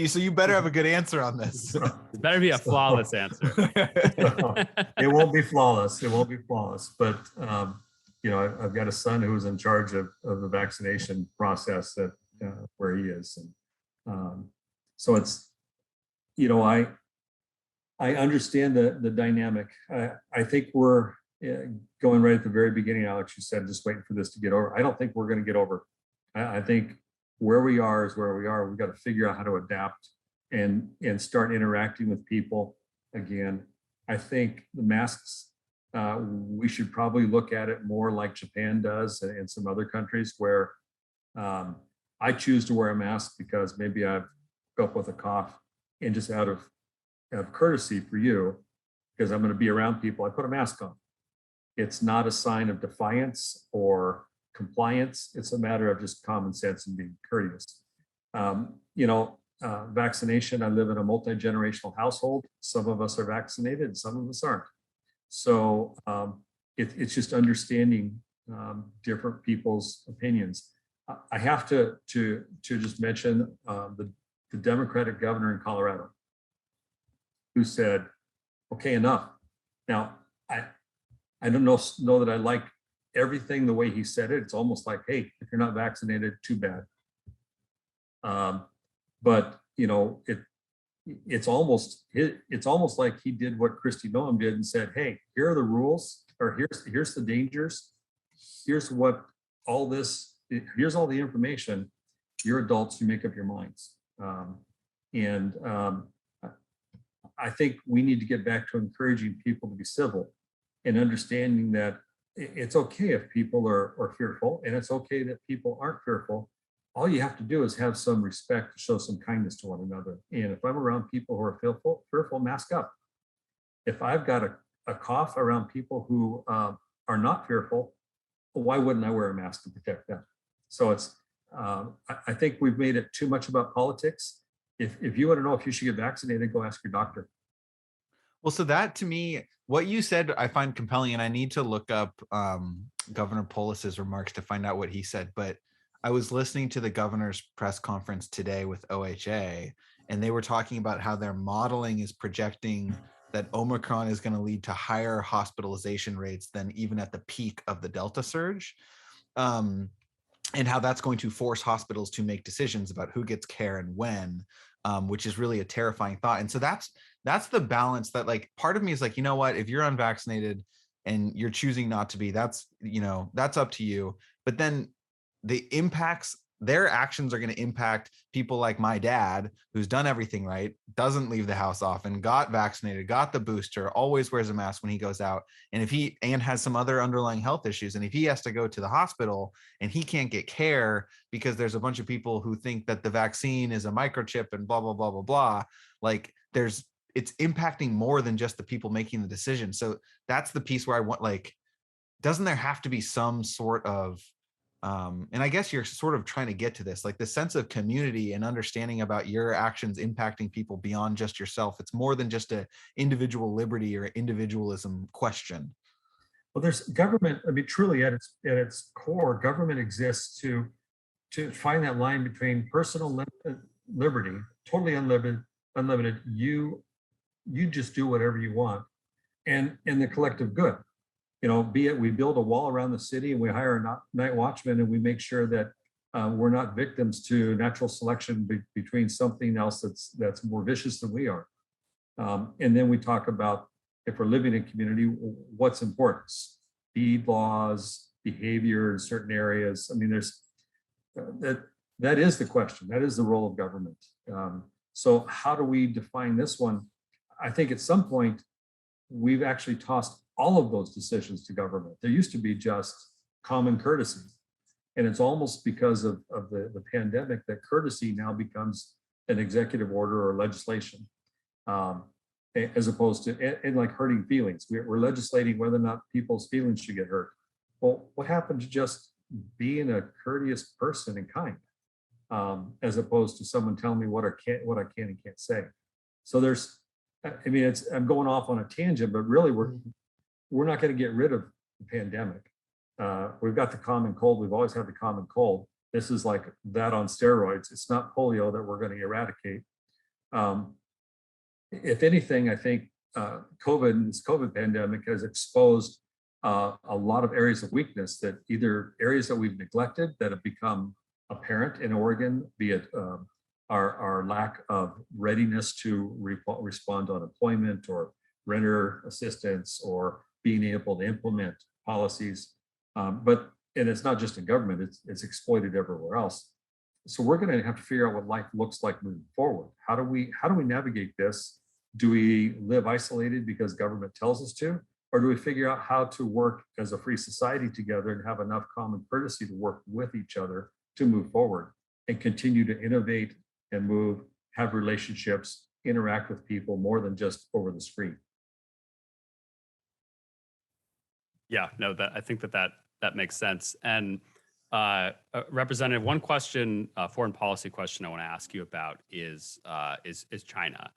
So you better have a good answer on this. It better be a flawless answer. It won't be flawless. It won't be flawless. But I've got a son who's in charge of the vaccination process at where he is, and so it's I understand the dynamic. I think we're going right at the very beginning. Alex, you said just waiting for this to get over. I don't think we're going to get over. I think where we are is where we are. We've got to figure out how to adapt and start interacting with people again. I think the masks, we should probably look at it more like Japan does and some other countries where I choose to wear a mask because maybe I've up with a cough, and just out of courtesy for you, because I'm going to be around people, I put a mask on. It's not a sign of defiance or compliance. It's a matter of just common sense and being courteous. Vaccination, I live in a multi-generational household. Some of us are vaccinated, some of us aren't. So it's just understanding different people's opinions. I have to just mention the Democratic governor in Colorado, who said, okay, enough. Now, I don't know that I like everything the way he said it. It's almost like, hey, if you're not vaccinated, too bad. But it's almost like he did what Kristi Noem did and said, hey, here are the rules, or here's the dangers. Here's all the information. You're adults, you make up your minds. I think we need to get back to encouraging people to be civil and understanding that it's okay if people are fearful, and it's okay that people aren't fearful. All you have to do is have some respect to show some kindness to one another. And if I'm around people who are fearful, mask up. If I've got a cough around people who are not fearful, why wouldn't I wear a mask to protect them? So I think we've made it too much about politics. If you want to know if you should get vaccinated, go ask your doctor. Well, so that, to me, what you said, I find compelling, and I need to look up Governor Polis's remarks to find out what he said. But I was listening to the governor's press conference today with OHA, and they were talking about how their modeling is projecting that Omicron is going to lead to higher hospitalization rates than even at the peak of the Delta surge. And how that's going to force hospitals to make decisions about who gets care and when, which is really a terrifying thought. And so that's that's the balance that, like, part of me is like, you know what, if you're unvaccinated and you're choosing not to be, that's, you know, that's up to you. But then their actions are going to impact people like my dad, who's done everything right, doesn't leave the house often, got vaccinated, got the booster, always wears a mask when he goes out. And has some other underlying health issues. And if he has to go to the hospital and he can't get care because there's a bunch of people who think that the vaccine is a microchip and blah, blah, blah, blah, blah, like it's impacting more than just the people making the decision. So that's the piece where I want, like, doesn't there have to be some sort of, and I guess you're sort of trying to get to this, like the sense of community and understanding about your actions impacting people beyond just yourself. It's more than just a individual liberty or individualism question. Well, there's government. I mean, truly at its core, government exists to find that line between personal liberty, totally unlimited. You just do whatever you want, and the collective good. You know, be it we build a wall around the city and we hire a night watchman and we make sure that we're not victims to natural selection between something else that's more vicious than we are. And then we talk about, if we're living in community, what's important? Speed laws, behavior in certain areas. I mean, there's that is the question. That is the role of government. So how do we define this one? I think at some point we've actually tossed all of those decisions to government. There used to be just common courtesy. And it's almost because of the pandemic that courtesy now becomes an executive order or legislation, as opposed to, and like hurting feelings. We're legislating whether or not people's feelings should get hurt. Well, what happened to just being a courteous person and kind, as opposed to someone telling me what I can and can't say? So there's, I mean, I'm going off on a tangent, but really we're not going to get rid of the pandemic. We've got the common cold. We've always had the common cold. This is like that on steroids. It's not polio that we're going to eradicate. If anything, I think this COVID pandemic has exposed a lot of areas of weakness, that either areas that we've neglected that have become apparent in Oregon, be it our lack of readiness to respond to unemployment or renter assistance, or being able to implement policies. And it's not just in government, it's exploited everywhere else. So we're going to have to figure out what life looks like moving forward. How do we navigate this? Do we live isolated because government tells us to? Or do we figure out how to work as a free society together and have enough common courtesy to work with each other to move forward and continue to innovate and move, have relationships, interact with people more than just over the screen? Yeah, no, I think that makes sense. And Representative, one question, foreign policy question I want to ask you about is China.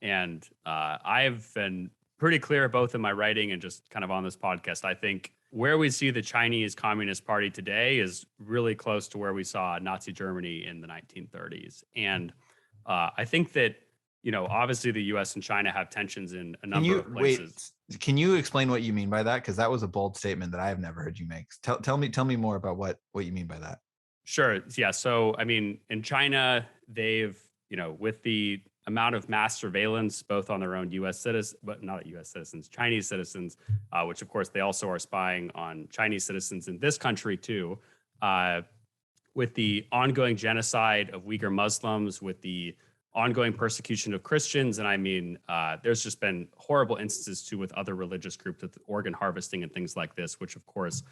And I've been pretty clear both in my writing and just kind of on this podcast. I think where we see the Chinese Communist Party today is really close to where we saw Nazi Germany in the 1930s. And I think that, you know, obviously the U.S. and China have tensions in a number of places. Can you explain what you mean by that? Because that was a bold statement that I have never heard you make. Tell me more about what you mean by that. Sure. Yeah. So, I mean, in China, they've, you know, with the amount of mass surveillance, both on their own U.S. citizens, but not U.S. citizens, Chinese citizens, which of course they also are spying on Chinese citizens in this country too, with the ongoing genocide of Uyghur Muslims, with the ongoing persecution of Christians. And I mean, there's just been horrible instances too with other religious groups, with organ harvesting and things like this, which of course,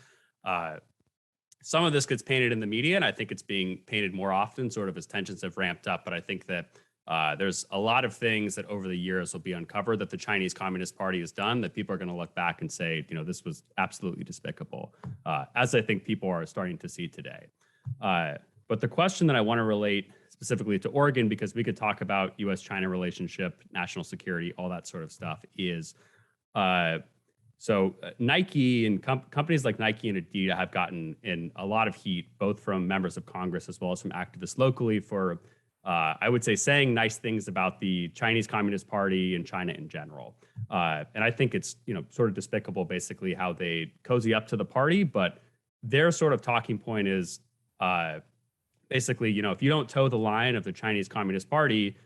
some of this gets painted in the media, and I think it's being painted more often sort of as tensions have ramped up. But I think that there's a lot of things that over the years will be uncovered that the Chinese Communist Party has done that people are going to look back and say, you know, this was absolutely despicable, as I think people are starting to see today. But the question that I want to relate specifically to Oregon, because we could talk about U.S.-China relationship, national security, all that sort of stuff, is Nike and companies like Nike and Adidas have gotten in a lot of heat, both from members of Congress as well as from activists locally, for I would say saying nice things about the Chinese Communist Party and China in general. And I think it's, you know, sort of despicable basically how they cozy up to the party, but their sort of talking point is basically, if you don't toe the line of the Chinese Communist Party,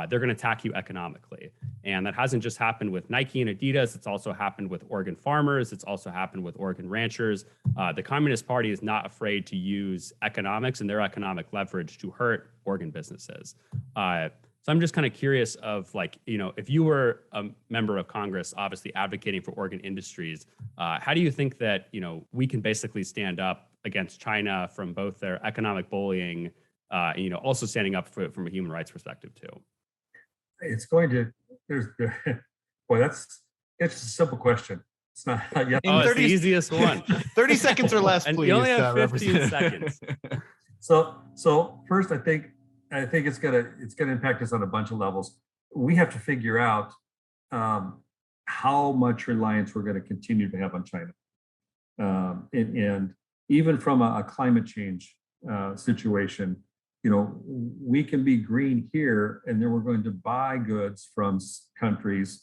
they're going to attack you economically. And that hasn't just happened with Nike and Adidas. It's also happened with Oregon farmers. It's also happened with Oregon ranchers. The Communist Party is not afraid to use economics and their economic leverage to hurt Oregon businesses. So I'm just kind of curious of if you were a member of Congress, obviously advocating for Oregon industries, how do you think that, we can basically stand up against China from both their economic bullying, also standing up from a human rights perspective too? It's going to, boy, it's a simple question. It's not yet. Oh, it's the easiest one. 30 seconds or less, And please. you only have 15 seconds. So first, I think it's gonna impact us on a bunch of levels. We have to figure out how much reliance we're going to continue to have on China, and even from a climate change situation, we can be green here, and then we're going to buy goods from countries,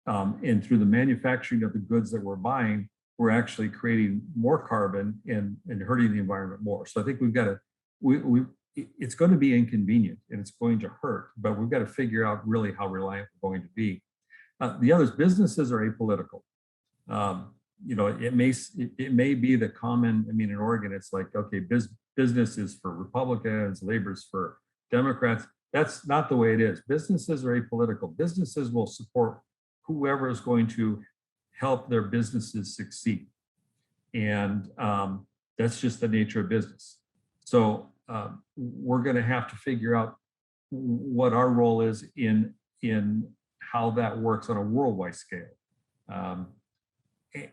and through the manufacturing of the goods that we're buying, we're actually creating more carbon and hurting the environment more. So I think we've got to, it's going to be inconvenient and it's going to hurt, but we've got to figure out really how reliant we're going to be. The others, businesses are apolitical. It may be the common, in Oregon, it's like, okay, business is for Republicans, labor's for Democrats. That's not the way it is. Businesses are apolitical. Businesses will support whoever is going to help their businesses succeed. And that's just the nature of business. So we're going to have to figure out what our role is in how that works on a worldwide scale.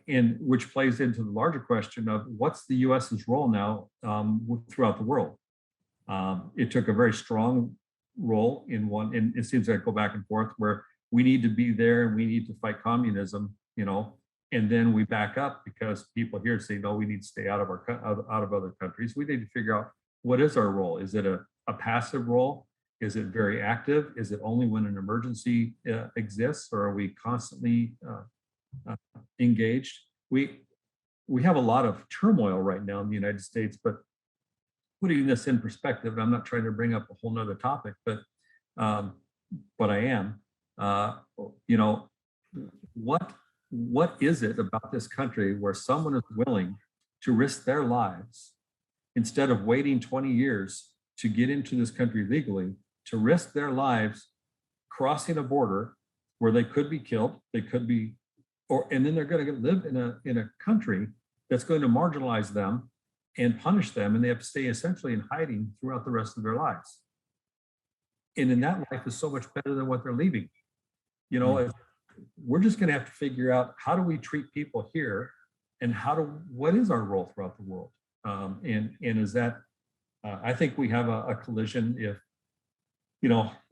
And which plays into the larger question of what's the US's role now throughout the world. It took a very strong role and it seems like go back and forth where we need to be there and we need to fight communism, and then we back up because people here say, no, we need to stay out of other countries. We need to figure out what is our role. Is it a passive role? Is it very active? Is it only when an emergency exists, or are we constantly engaged? We have a lot of turmoil right now in the United States, but putting this in perspective, and I'm not trying to bring up a whole nother topic, but I am. What is it about this country where someone is willing to risk their lives instead of waiting 20 years to get into this country legally, to risk their lives crossing a border where they could be killed, they could be, and then they're going to live in a country that's going to marginalize them and punish them, and they have to stay essentially in hiding throughout the rest of their lives. And in that life is so much better than what they're leaving. We're just going to have to figure out how do we treat people here, and what is our role throughout the world? And is that, I think we have a collision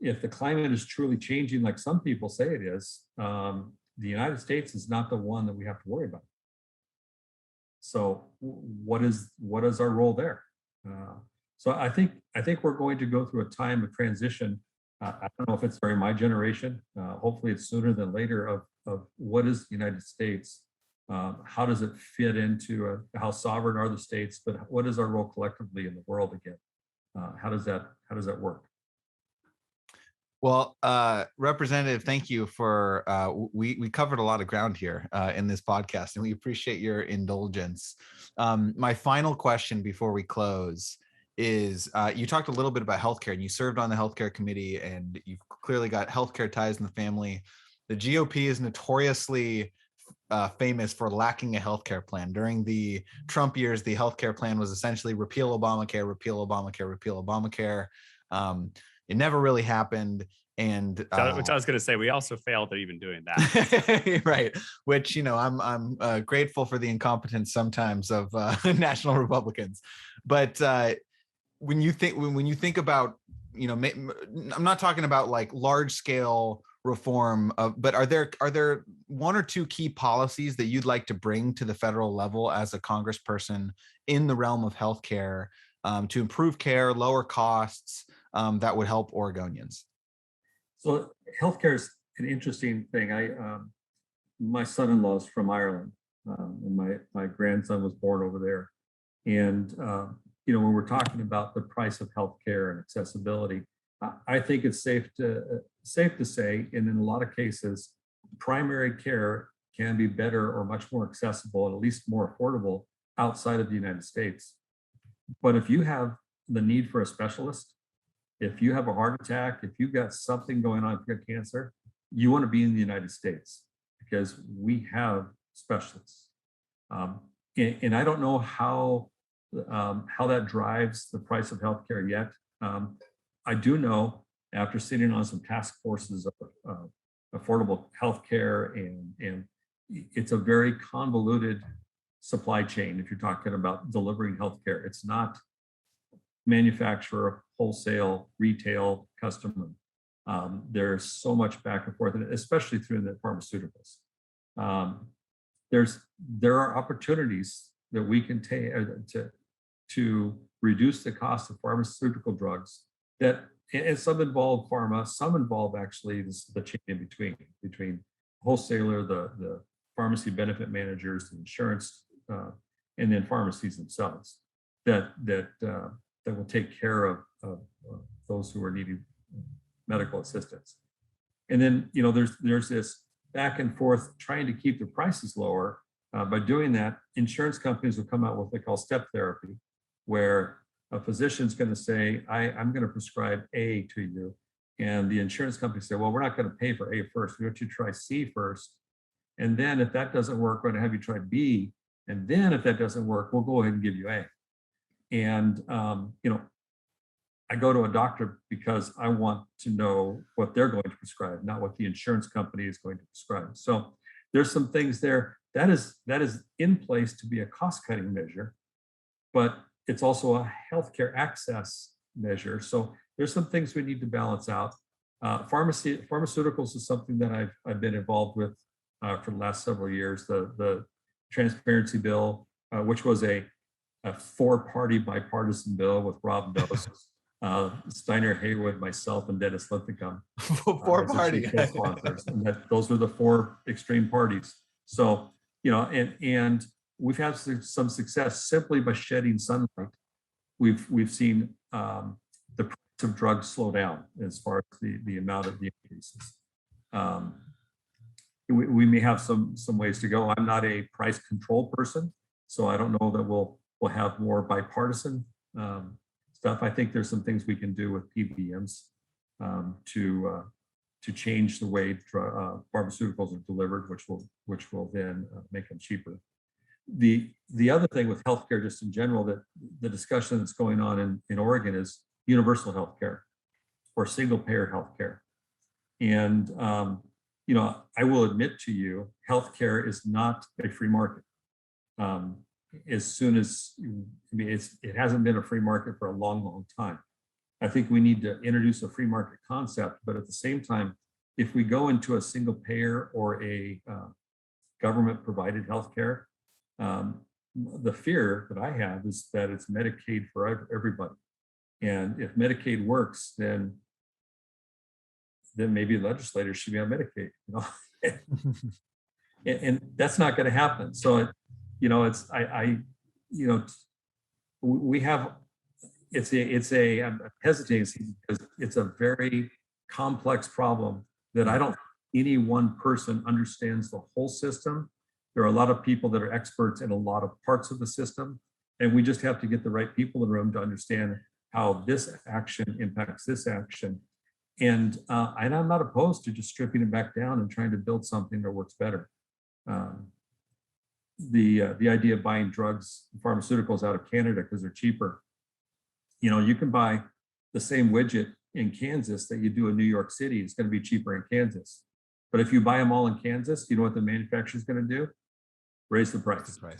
if the climate is truly changing, like some people say it is, the United States is not the one that we have to worry about. So what is our role there? So I think we're going to go through a time of transition. I don't know if it's during my generation. Hopefully it's sooner than later of what is the United States? How does it fit into how sovereign are the states? But what is our role collectively in the world again? How does that work? Well, Representative, thank you for, we covered a lot of ground here in this podcast, and we appreciate your indulgence. My final question before we close is, you talked a little bit about healthcare, and you served on the healthcare committee, and you've clearly got healthcare ties in the family. The GOP is notoriously famous for lacking a healthcare plan. During the Trump years, the healthcare plan was essentially repeal Obamacare, repeal Obamacare, repeal Obamacare. It never really happened. And which I was going to say, we also failed at even doing that. Right. Which, I'm grateful for the incompetence sometimes of national Republicans. But when you think about, I'm not talking about like large scale reform, but are there one or two key policies that you'd like to bring to the federal level as a congressperson in the realm of healthcare to improve care, lower costs, that would help Oregonians? So healthcare is an interesting thing. My son-in-law is from Ireland, and my grandson was born over there. And when we're talking about the price of healthcare and accessibility, I think it's safe to say, and in a lot of cases, primary care can be better or much more accessible and at least more affordable outside of the United States. But if you have the need for a specialist, if you have a heart attack, if you've got something going on, if you've got cancer, you want to be in the United States because we have specialists. And I don't know how that drives the price of healthcare yet. I do know, after sitting on some task forces of affordable healthcare, and it's a very convoluted supply chain if you're talking about delivering healthcare. It's not manufacturer, wholesale, retail, customer. There's so much back and forth, and especially through the pharmaceuticals. There are opportunities that we can take to reduce the cost of pharmaceutical drugs that, and some involve pharma, some involve actually the chain in between wholesaler, the pharmacy benefit managers, the insurance, and then pharmacies themselves that will take care of those who are needing medical assistance. And then, there's this back and forth trying to keep the prices lower. By doing that, insurance companies will come out with what they call step therapy, where a physician's going to say, I'm going to prescribe A to you. And the insurance company say, well, we're not going to pay for A first. We want you to try C first. And then if that doesn't work, we're going to have you try B. And then if that doesn't work, we'll go ahead and give you A. And, I go to a doctor because I want to know what they're going to prescribe, not what the insurance company is going to prescribe. So there's some things there that is in place to be a cost-cutting measure, but it's also a healthcare access measure. So there's some things we need to balance out. Pharmaceuticals is something that I've been involved with for the last several years. The transparency bill, which was a four-party bipartisan bill with Rob Dose, Steiner Haywood, myself, and Dennis Linthicum. Four-party sponsors, and those were the four extreme parties. So and we've had some success simply by shedding sunlight. We've seen the price of drugs slow down as far as the amount of the increases. We may have some ways to go. I'm not a price control person, so I don't know that we'll have more bipartisan stuff. I think there's some things we can do with PBMs to change the way pharmaceuticals are delivered, which will then make them cheaper. The other thing with healthcare, just in general, that the discussion that's going on in Oregon is universal healthcare or single payer healthcare. And I will admit to you, healthcare is not a free market. As soon as it hasn't been a free market for a long time. I think we need to introduce a free market concept, but at the same time, if we go into a single payer or a government provided healthcare, the fear that I have is that it's Medicaid for everybody. And if Medicaid works, then maybe legislators should be on Medicaid, and that's not going to happen. So, we have, I'm hesitating because it's a very complex problem that I don't think any one person understands the whole system. There are a lot of people that are experts in a lot of parts of the system, and we just have to get the right people in the room to understand how this action impacts this action. And I'm not opposed to just stripping it back down and trying to build something that works better. The idea of buying drugs, pharmaceuticals out of Canada because they're cheaper. You can buy the same widget in Kansas that you do in New York City. It's going to be cheaper in Kansas. But if you buy them all in Kansas, you know what the manufacturer is going to do? Raise the price. They're not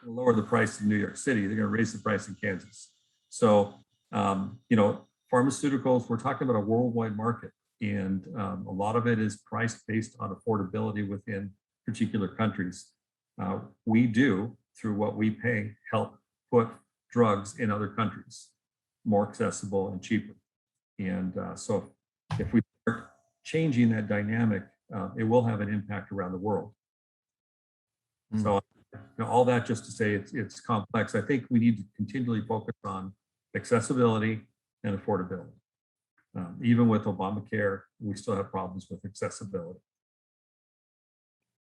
going to lower the price in New York City. They're going to raise the price in Kansas. So, pharmaceuticals, we're talking about a worldwide market. And a lot of it is priced based on affordability within particular countries. We do, through what we pay, help put drugs in other countries more accessible and cheaper. And so if we start changing that dynamic, it will have an impact around the world. So Now, all that just to say it's complex. I think we need to continually focus on accessibility and affordability. Even with Obamacare, we still have problems with accessibility.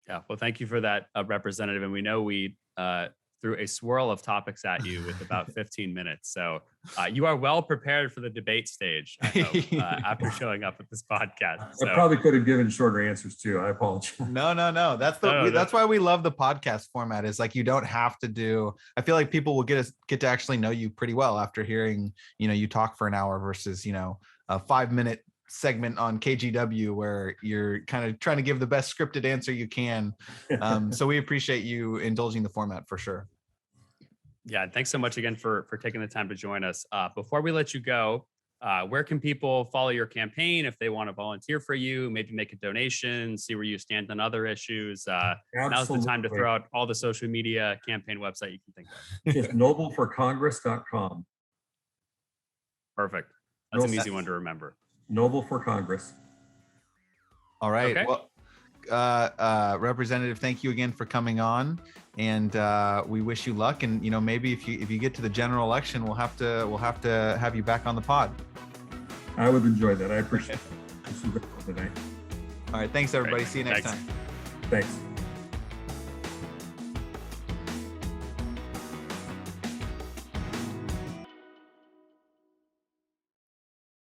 Yeah, well, thank you for that, Representative. And we know we threw a swirl of topics at you with about 15 minutes. So you are well prepared for the debate stage, I hope, after showing up at this podcast. So. I probably could have given shorter answers too. I apologize. No. That's why we love the podcast format. Is like, you don't have to do. I feel like people will get to actually know you pretty well after hearing, you talk for an hour versus, a 5-minute segment on KGW where you're kind of trying to give the best scripted answer you can. So we appreciate you indulging the format for sure. Yeah, thanks so much again for taking the time to join us. Before we let you go, where can people follow your campaign if they want to volunteer for you, maybe make a donation, see where you stand on other issues? Now's the time to throw out all the social media campaign website you can think of. Just nobleforcongress.com. Perfect. That's an easy one to remember. Noble for Congress. All right. Okay. Well, Representative, thank you again for coming on, and we wish you luck. And maybe if you get to the general election, we'll have to have you back on the pod. I would enjoy that. I appreciate it. This is good for tonight. All right. Thanks, everybody. Great. See you next Thanks. time. Thanks.